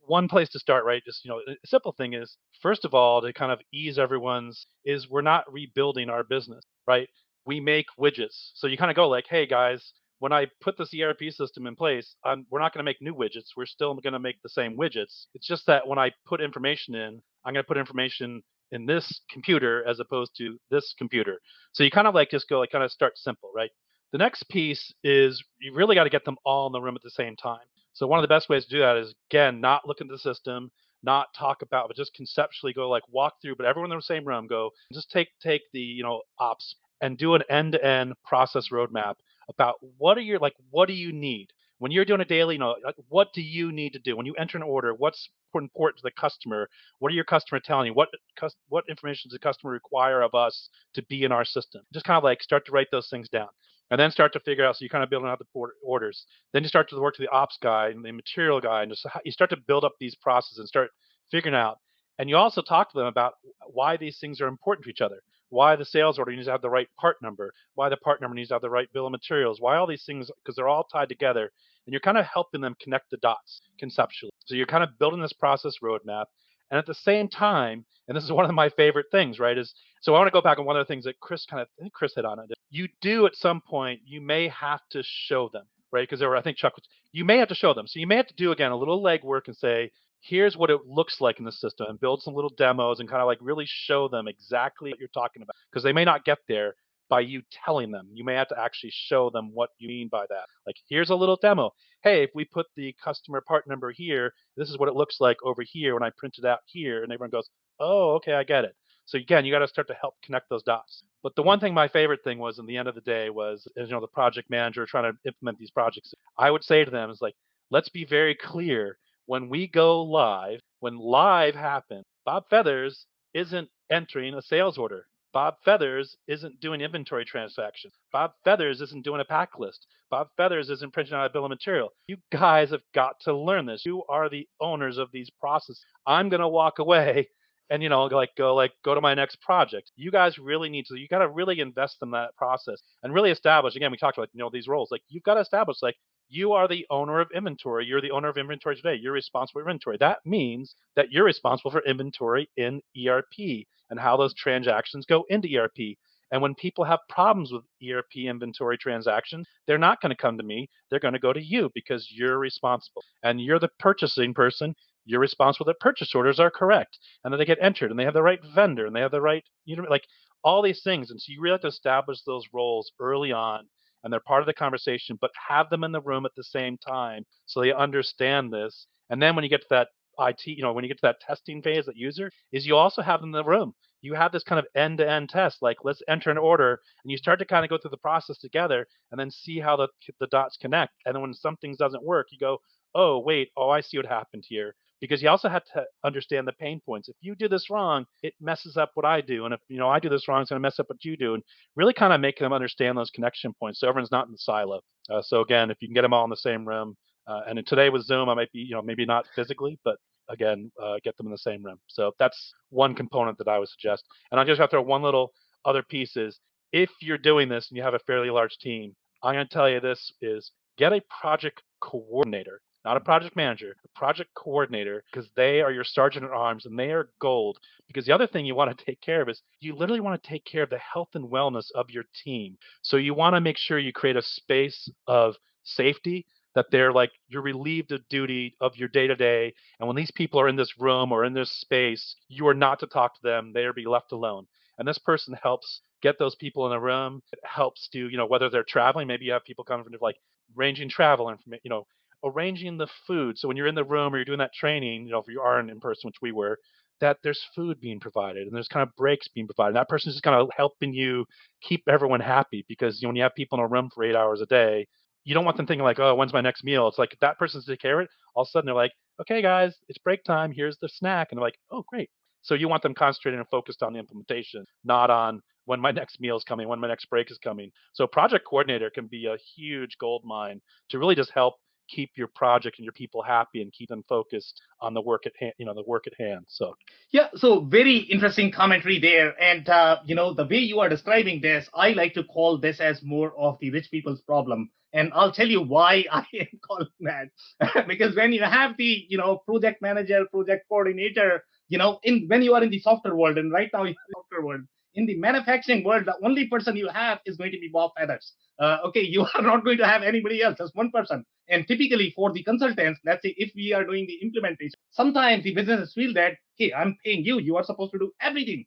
one place to start, right? Just a simple thing is, first of all, to kind of ease everyone's is we're not rebuilding our business, right? We make widgets, so you kind of go like, hey guys, when I put this ERP system in place, we're not going to make new widgets. We're still going to make the same widgets. It's just that when I put information in, I'm going to put information in this computer as opposed to this computer. So you kind of like just go like kind of start simple, right? The next piece is you really got to get them all in the room at the same time. So one of the best ways to do that is, again, not look at the system, not talk about, but just conceptually go like walk through, but everyone in the same room, go just take the ops and do an end-to-end process roadmap about what do you need when you're doing a daily, what do you need to do when you enter an order? What's important to the customer? What are your customer telling you? What information does the customer require of us to be in our system? Just kind of like start to write those things down. And then start to figure out, so you kind of building out the orders. Then you start to work to the ops guy and the material guy, and just you start to build up these processes and start figuring out. And you also talk to them about why these things are important to each other, why the sales order needs to have the right part number, why the part number needs to have the right bill of materials, why all these things, because they're all tied together. And you're kind of helping them connect the dots conceptually. So you're kind of building this process roadmap. And at the same time, and this is one of my favorite things, right? Is so I want to go back on one of the things that I think Chris hit on it. You do at some point, you may have to show them, right? Because I think Chuck, you may have to show them. So you may have to do again a little legwork and say, here's what it looks like in the system, and build some little demos and kind of like really show them exactly what you're talking about, because they may not get there by you telling them. You may have to actually show them what you mean by that. Like, here's a little demo. Hey, if we put the customer part number here, this is what it looks like over here when I print it out here. And everyone goes, oh, okay, I get it. So again, you got to start to help connect those dots. But the one thing, my favorite thing was, in the end of the day, was, the project manager trying to implement these projects. I would say to them is like, let's be very clear. When we go live, when live happens, Bob Feathers isn't entering a sales order. Bob Feathers isn't doing inventory transactions. Bob Feathers isn't doing a pack list. Bob Feathers isn't printing out a bill of material. You guys have got to learn this. You are the owners of these processes. I'm going to walk away and go to my next project. You guys really need to. You got to really invest in that process and really establish. Again, we talked about these roles. Like, you've got to establish, like, you are the owner of inventory. You're the owner of inventory today. You're responsible for inventory. That means that you're responsible for inventory in ERP and how those transactions go into ERP. And when people have problems with ERP inventory transactions, they're not going to come to me. They're going to go to you, because you're responsible. And you're the purchasing person. You're responsible that purchase orders are correct and that they get entered and they have the right vendor and they have the right, like, all these things. And so you really have to establish those roles early on, and they're part of the conversation, but have them in the room at the same time so they understand this. And then when you get to that when you get to that testing phase, that user, is you also have them in the room. You have this kind of end-to-end test, like, let's enter an order, and you start to kind of go through the process together and then see how the dots connect. And then when something doesn't work, you go, oh, wait, oh, I see what happened here. Because you also have to understand the pain points. If you do this wrong, it messes up what I do. And if I do this wrong, it's going to mess up what you do. And really kind of make them understand those connection points so everyone's not in the silo. So again, if you can get them all in the same room, and today with Zoom, I might be, maybe not physically, but again, get them in the same room. So that's one component that I would suggest. And I just have to throw one little other piece is, if you're doing this and you have a fairly large team, I'm going to tell you this is, get a project coordinator, not a project manager, a project coordinator, because they are your sergeant at arms and they are gold. Because the other thing you want to take care of is, you literally want to take care of the health and wellness of your team. So you want to make sure you create a space of safety, that they're like, you're relieved of duty of your day to day. And when these people are in this room or in this space, you are not to talk to them. They are to be left alone. And this person helps get those people in a room. It helps to, whether they're traveling, maybe you have people coming from like ranging travel information, arranging the food. So when you're in the room or you're doing that training, if you are in person, which we were, that there's food being provided and there's kind of breaks being provided. That person's just kind of helping you keep everyone happy, because when you have people in a room for 8 hours a day, you don't want them thinking like, oh, when's my next meal? It's like, if that person's to take care of it, all of a sudden they're like, okay, guys, it's break time. Here's the snack. And they're like, oh, great. So you want them concentrated and focused on the implementation, not on when my next meal is coming, when my next break is coming. So project coordinator can be a huge gold mine to really just help keep your project and your people happy and keep them focused on the work at hand, the work at hand. So yeah, so very interesting commentary there. And the way you are describing this, I like to call this as more of the rich people's problem. And I'll tell you why I am calling that. Because when you have the project manager, project coordinator, when you are in the software world, and right now you're in the software world, in the manufacturing world, the only person you have is going to be Bob Feathers. Okay, you are not going to have anybody else, just one person. And typically for the consultants, let's say if we are doing the implementation, sometimes the businesses feel that, hey, I'm paying you, you are supposed to do everything.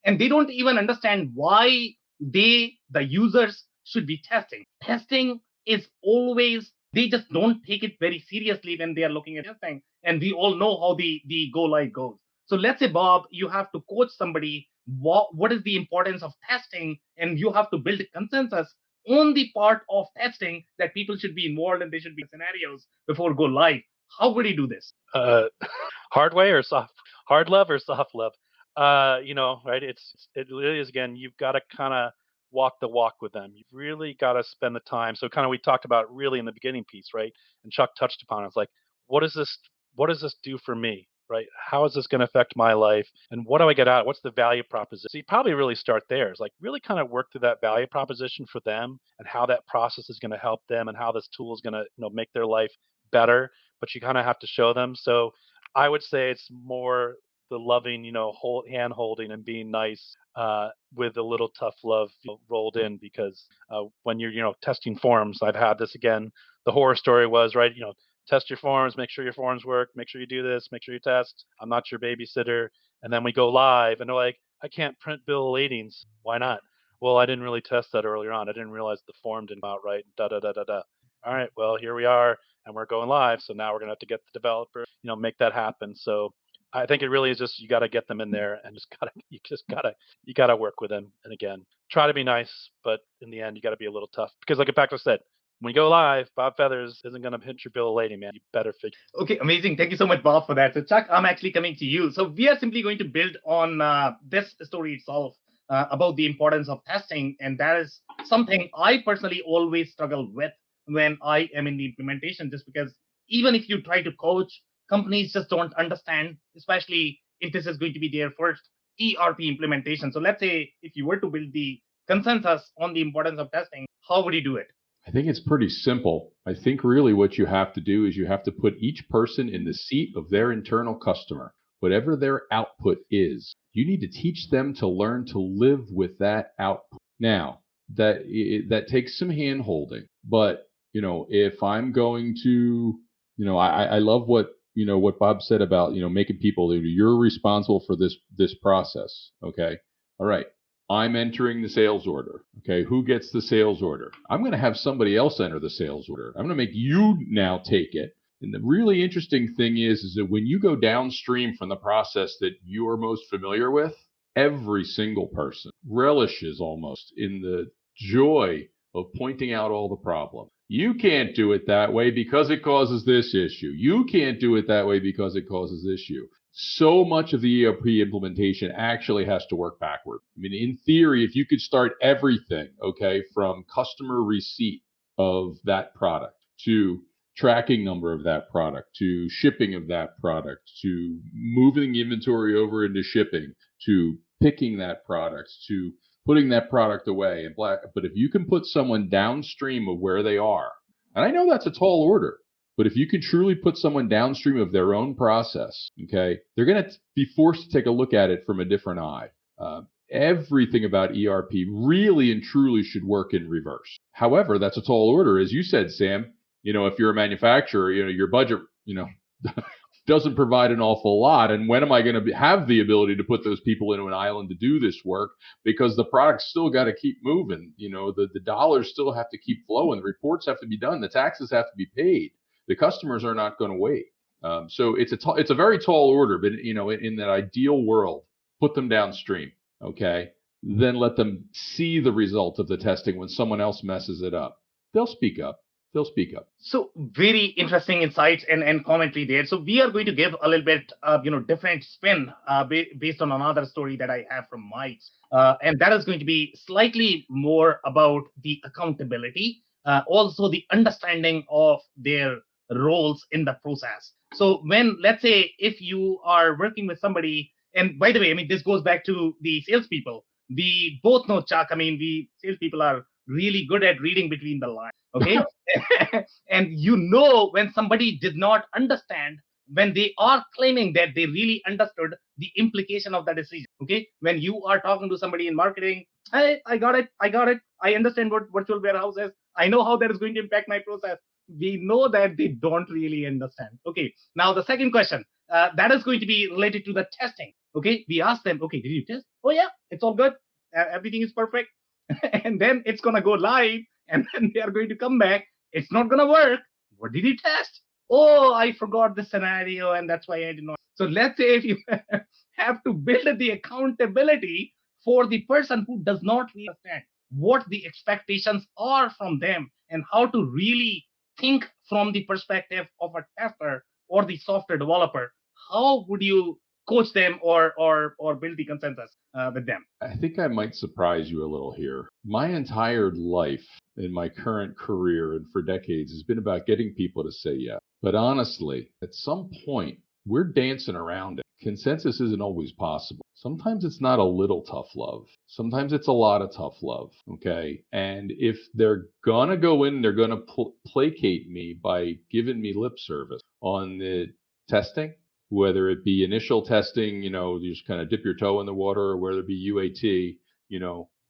And they don't even understand why the users should be testing. Testing is always, they just don't take it very seriously when they are looking at testing. And we all know how the go live goes. So let's say, Bob, you have to coach somebody what is the importance of testing, and you have to build a consensus on the part of testing that people should be involved and they should be scenarios before go live. How would you do this? Hard way or soft, hard love or soft love? Right? It really is, again, you've got to kind of walk the walk with them. You've really got to spend the time. So kind of, we talked about really in the beginning piece, right? And Chuck touched upon it. It's like, what does this do for me? right? How is this going to affect my life? And what do I get out? What's the value proposition? So you probably really start there. It's like really kind of work through that value proposition for them and how that process is going to help them and how this tool is going to, make their life better. But you kind of have to show them. So I would say it's more the loving, hand holding and being nice with a little tough love rolled in because when you're, testing forms, I've had this again. The horror story was, right, test your forms, make sure your forms work, make sure you do this, make sure you test. I'm not your babysitter. And then we go live and they're like, I can't print bill of ladings. Why not? Well, I didn't really test that earlier on. I didn't realize the form didn't come out right. Da da da da da. All right, well, here we are and we're going live. So now we're gonna have to get the developer, make that happen. So I think it really is just you got to get them in there and you gotta work with them. And again, try to be nice, but in the end, you got to be a little tough because, like in fact, I said, when you go live, Bob Feathers isn't going to hit your bill of lading, man. You better figure. Okay, amazing. Thank you so much, Bob, for that. So, Chuck, I'm actually coming to you. So, we are simply going to build on this story itself about the importance of testing. And that is something I personally always struggle with when I am in the implementation, just because even if you try to coach, companies just don't understand, especially if this is going to be their first ERP implementation. So, let's say if you were to build the consensus on the importance of testing, how would you do it? I think it's pretty simple. I think really what you have to do is you have to put each person in the seat of their internal customer. Whatever their output is, you need to teach them to learn to live with that output. Now, that takes some hand holding, but if I'm going to, I love what Bob said about, making people, you're responsible for this process. Okay. All right. I'm entering the sales order. Okay, who gets the sales order? I'm going to have somebody else enter the sales order. I'm going to make you now take it. And the really interesting thing is that when you go downstream from the process that you're most familiar with, every single person relishes almost in the joy of pointing out all the problems. You can't do it that way because it causes this issue. You can't do it that way because it causes this issue. So much of the ERP implementation actually has to work backward. I mean, in theory, if you could start everything, okay, from customer receipt of that product to tracking number of that product to shipping of that product to moving inventory over into shipping to picking that product to putting that product away and but if you can put someone downstream of where they are, and I know that's a tall order, but if you can truly put someone downstream of their own process, okay, they're going to be forced to take a look at it from a different eye. Everything about ERP really and truly should work in reverse. However, that's a tall order. As you said, Sam, if you're a manufacturer, your budget, doesn't provide an awful lot. And when am I going to have the ability to put those people into an island to do this work? Because the product's still got to keep moving. The dollars still have to keep flowing. The reports have to be done. The taxes have to be paid. The customers are not going to wait. So it's a very tall order, but in that ideal world, put them downstream, okay? Then let them see the result of the testing when someone else messes it up. They'll speak up. So very interesting insights and commentary there. So we are going to give a little bit, different spin based on another story that I have from Mike, and that is going to be slightly more about the accountability, also the understanding of their roles in the process. So when, let's say, if you are working with somebody, and by the way, I mean, this goes back to the salespeople. We both know, Chuck, I mean, we salespeople are really good at reading between the lines. Okay. And when somebody did not understand, when they are claiming that they really understood the implication of the decision. Okay. When you are talking to somebody in marketing, hey, I got it. I understand what virtual warehouse is. I know how that is going to impact my process. We know that they don't really understand. Okay. Now, the second question that is going to be related to the testing. Okay. We ask them, okay, did you test? Oh, yeah, it's all good. Everything is perfect. And then it's going to go live. And then they are going to come back. It's not going to work. What did you test? Oh, I forgot the scenario, and that's why I did not. So let's say if you have to build the accountability for the person who does not really understand what the expectations are from them and how to really think from the perspective of a tester or the software developer, how would you coach them or build the consensus with them? I think I might surprise you a little here. My entire life in my current career and for decades has been about getting people to say yes. But honestly, at some point, we're dancing around it. Consensus isn't always possible. Sometimes it's not a little tough love. Sometimes it's a lot of tough love. Okay. And if they're going to go in, they're going to placate me by giving me lip service on the testing, whether it be initial testing, you just kind of dip your toe in the water, or whether it be UAT,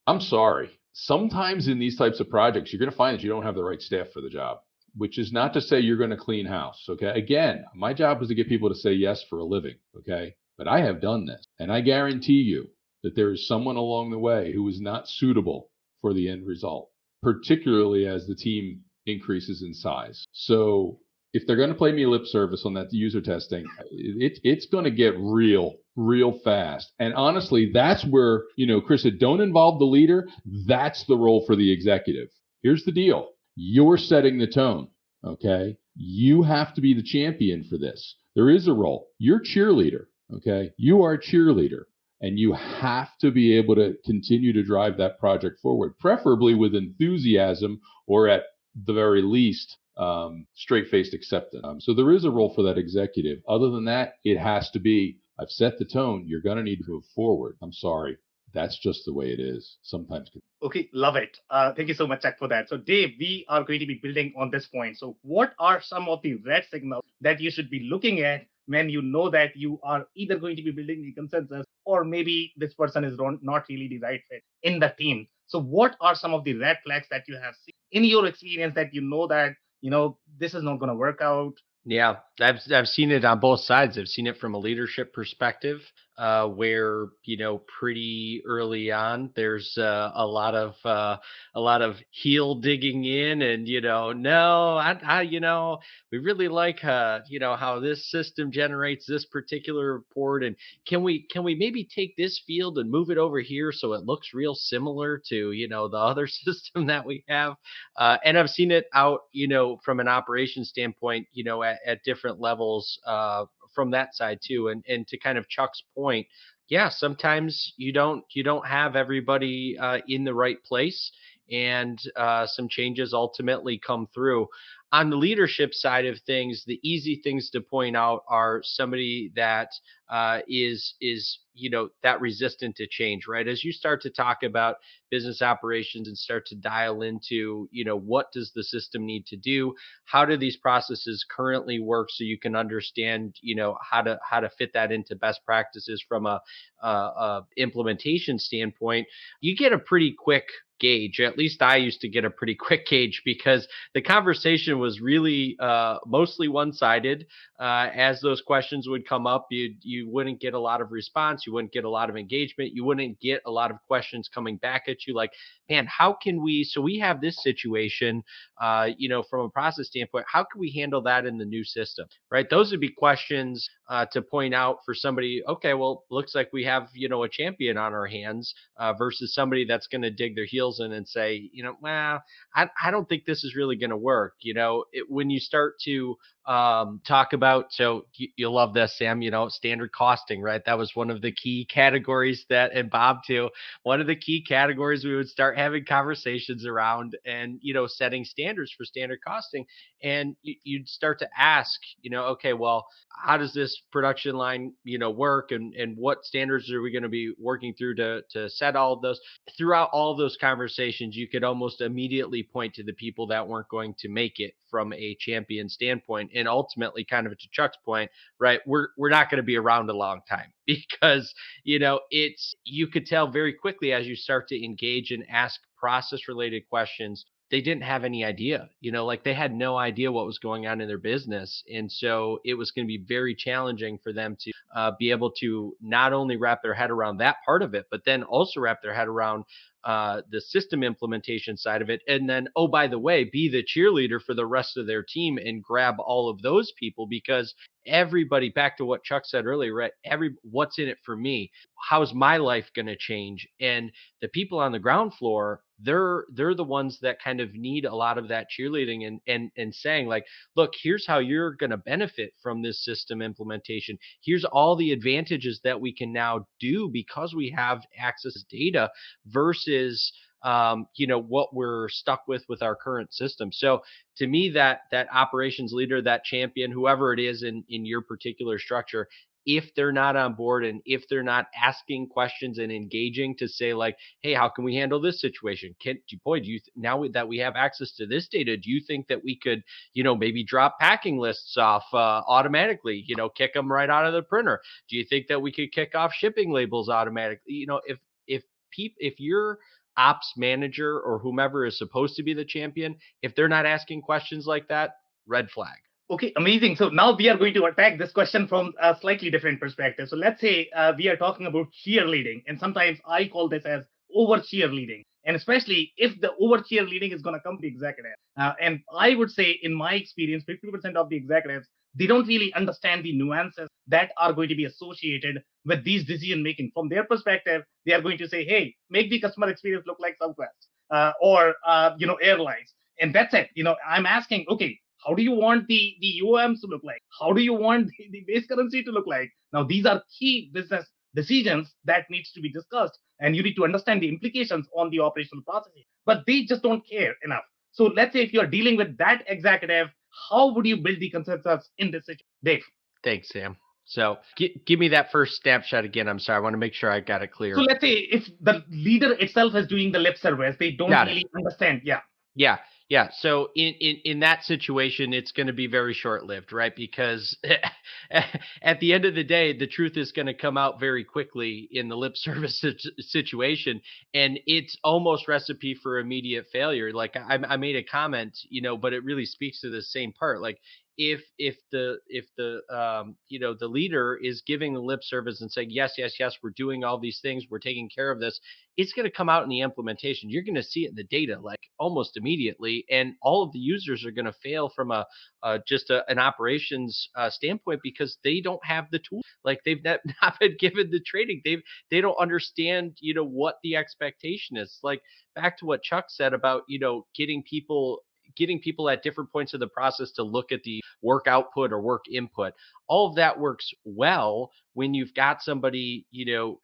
I'm sorry. Sometimes in these types of projects, you're going to find that you don't have the right staff for the job, which is not to say you're going to clean house. Okay. Again, my job is to get people to say yes for a living. Okay. But I have done this, and I guarantee you that there is someone along the way who is not suitable for the end result, particularly as the team increases in size. So if they're going to play me lip service on that user testing, it's going to get real fast. And honestly, that's where, Chris said, don't involve the leader. That's the role for the executive. Here's the deal. You're setting the tone. Okay. You have to be the champion for this. There is a role. You're cheerleader. Okay. You are a cheerleader, and you have to be able to continue to drive that project forward, preferably with enthusiasm, or at the very least, straight-faced acceptance. So there is a role for that executive. Other than that, it has to be, I've set the tone. You're going to need to move forward. I'm sorry. That's just the way it is. Sometimes. Okay, love it. Thank you so much, Jack, for that. So, Dave, we are going to be building on this point. So, what are some of the red signals that you should be looking at when you know that you are either going to be building the consensus, or maybe this person is not really the right fit in the team? So, what are some of the red flags that you have seen in your experience that that this is not going to work out? Yeah, I've seen it on both sides. I've seen it from a leadership perspective, where pretty early on there's a lot of heel digging in, and no, I we really like how this system generates this particular report, and can we maybe take this field and move it over here so it looks real similar to the other system that we have, and I've seen it out from an operations standpoint, at different levels, from that side too. And to kind of Chuck's point, yeah, sometimes you don't have everybody in the right place, and some changes ultimately come through. On the leadership side of things, the easy things to point out are somebody that is that resistant to change, right? As you start to talk about business operations and start to dial into what does the system need to do, how do these processes currently work, so you can understand how to fit that into best practices from a implementation standpoint, you get a pretty quick gauge. At least I used to get a pretty quick gauge, because the conversation was really mostly one-sided. As those questions would come up, you wouldn't get a lot of response, you wouldn't get a lot of engagement, you wouldn't get a lot of questions coming back at you like, man, how can we, so we have this situation, from a process standpoint, how can we handle that in the new system, right? Those would be questions to point out for somebody. Okay, well, looks like we have a champion on our hands, versus somebody that's going to dig their heels in and say, well, I don't think this is really going to work. When you start to talk about, so you'll love this, Sam, standard costing, right? That was one of the key categories and Bob too, one of the key categories we would start having conversations around, and setting standards for standard costing. And you'd start to ask, okay, well, how does this production line work, and what standards are we going to be working through to set all of those? Throughout all of those conversations, you could almost immediately point to the people that weren't going to make it from a champion standpoint. And ultimately, kind of to Chuck's point, right, we're not going to be around a long time, because you could tell very quickly as you start to engage and ask process related questions, they didn't have any idea, like they had no idea what was going on in their business. And so it was going to be very challenging for them to be able to not only wrap their head around that part of it, but then also wrap their head around the system implementation side of it. And then, oh, by the way, be the cheerleader for the rest of their team and grab all of those people, because everybody, back to what Chuck said earlier, right? What's in it for me? How's my life going to change? And the people on the ground floor, they're the ones that kind of need a lot of that cheerleading and saying like, look, here's how you're going to benefit from this system implementation. Here's all the advantages that we can now do because we have access to data, versus what we're stuck with our current system. So to me, that operations leader, that champion, whoever it is in your particular structure, if they're not on board and if they're not asking questions and engaging to say like, hey, how can we handle this situation? Now that we have access to this data, do you think that we could, maybe drop packing lists off automatically, kick them right out of the printer? Do you think that we could kick off shipping labels automatically? If your ops manager or whomever is supposed to be the champion, if they're not asking questions like that, red flag. Okay, amazing. So now we are going to attack this question from a slightly different perspective. So let's say we are talking about cheerleading, and sometimes I call this as over cheerleading. And especially if the over cheerleading is going to come to the executive. And I would say, in my experience, 50% of the executives, they don't really understand the nuances that are going to be associated with these decision making. From their perspective, they are going to say, hey, make the customer experience look like Southwest or airlines. And that's it. I'm asking, okay, how do you want the UOMs to look like? How do you want the base currency to look like? Now, these are key business decisions that needs to be discussed, and you need to understand the implications on the operational processes. But they just don't care enough. So let's say if you're dealing with that executive, how would you build the consensus in this situation? Dave. Thanks, Sam. So give me that first snapshot again. I'm sorry. I want to make sure I got it clear. So let's say if the leader itself is doing the lip service, they don't really understand. Yeah. So in that situation, it's going to be very short-lived, right? Because at the end of the day, the truth is going to come out very quickly in the lip service situation, and it's almost recipe for immediate failure. Like I made a comment, but it really speaks to the same part. Like if the leader is giving the lip service and saying yes, we're doing all these things, we're taking care of this, it's going to come out in the implementation. You're going to see it in the data like almost immediately, and all of the users are going to fail from an operations standpoint because they don't have the tool. Like they've not been given the training. They don't understand what the expectation is. Like back to what Chuck said about getting people at different points of the process to look at the work output or work input. All of that works well when you've got somebody,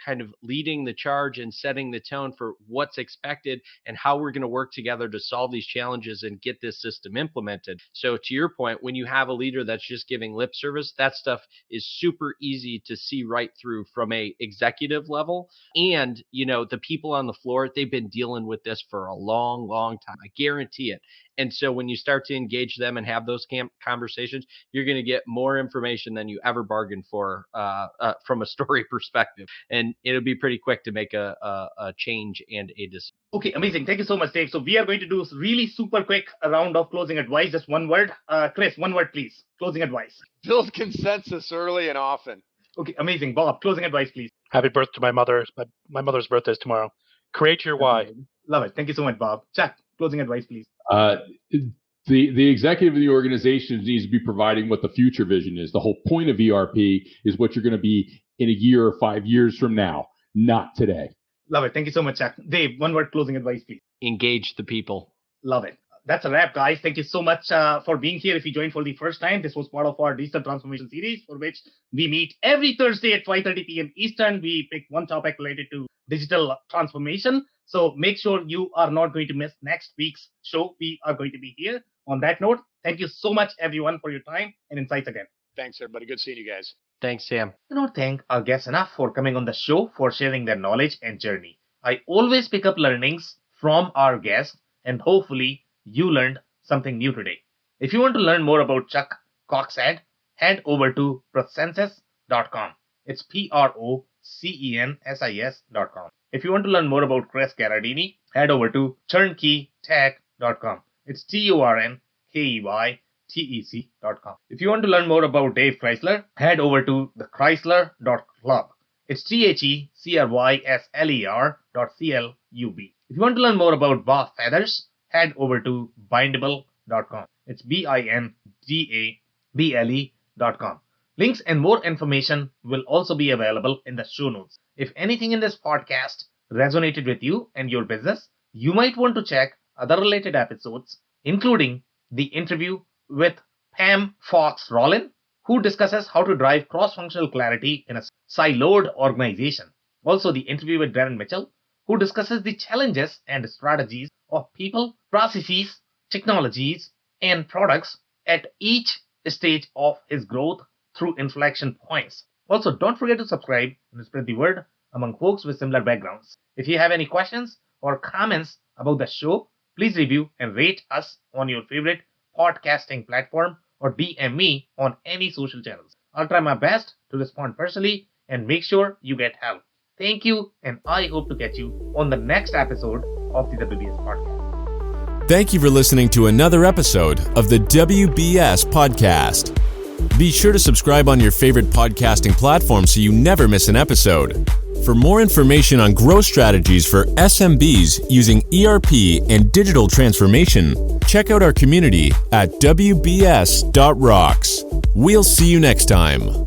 kind of leading the charge and setting the tone for what's expected and how we're going to work together to solve these challenges and get this system implemented. So to your point, when you have a leader that's just giving lip service, that stuff is super easy to see right through from a executive level. And, the people on the floor, they've been dealing with this for a long, long time. I guarantee it. And so when you start to engage them and have those conversations, you're going to get more information than you ever bargained for from a story perspective. And it'll be pretty quick to make a change and a decision. Okay, amazing. Thank you so much, Dave. So we are going to do really super quick a round of closing advice. Just one word. Chris, one word, please. Closing advice. Build consensus early and often. Okay, amazing. Bob, closing advice, please. Happy birthday to my mother. My mother's birthday is tomorrow. Create your why. Love it. Thank you so much, Bob. Chuck, closing advice, please. The executive of the organization needs to be providing what the future vision is. The whole point of ERP is what you're going to be in a year or 5 years from now, not today. Love it. Thank you so much, Chuck. Dave, one word closing advice, please. Engage the people. Love it. That's a wrap, guys. Thank you so much for being here. If you joined for the first time, this was part of our digital transformation series, for which we meet every Thursday at 5:30 p.m. Eastern. We pick one topic related to digital transformation. So make sure you are not going to miss next week's show. We are going to be here. On that note, thank you so much, everyone, for your time and insights again. Thanks, everybody. Good seeing you guys. Thanks, Sam. I cannot thank our guests enough for coming on the show, for sharing their knowledge and journey. I always pick up learnings from our guests, and hopefully you learned something new today. If you want to learn more about Chuck Coxhead, head over to procensis.com. It's procensis.com. If you want to learn more about Chris Carradini, head over to turnkeytech.com. It's turnkeytec.com. If you want to learn more about Dave Chrysler, head over to thechrysler.club. It's THECRYSLER.CLUB. If you want to learn more about Bob Feathers, head over to bindable.com. It's BINDABLE.com. Links and more information will also be available in the show notes. If anything in this podcast resonated with you and your business, you might want to check other related episodes, including the interview with Pam Fox-Rollin, who discusses how to drive cross-functional clarity in a siloed organization. Also, the interview with Darren Mitchell, who discusses the challenges and strategies of people, processes, technologies, and products at each stage of his growth through inflection points. Also, don't forget to subscribe and spread the word among folks with similar backgrounds. If you have any questions or comments about the show, please review and rate us on your favorite podcasting platform or DM me on any social channels. I'll try my best to respond personally and make sure you get help. Thank you, and I hope to catch you on the next episode of the WBS Podcast. Thank you for listening to another episode of the WBS Podcast. Be sure to subscribe on your favorite podcasting platform so you never miss an episode. For more information on growth strategies for SMBs using ERP and digital transformation, check out our community at WBS.rocks. We'll see you next time.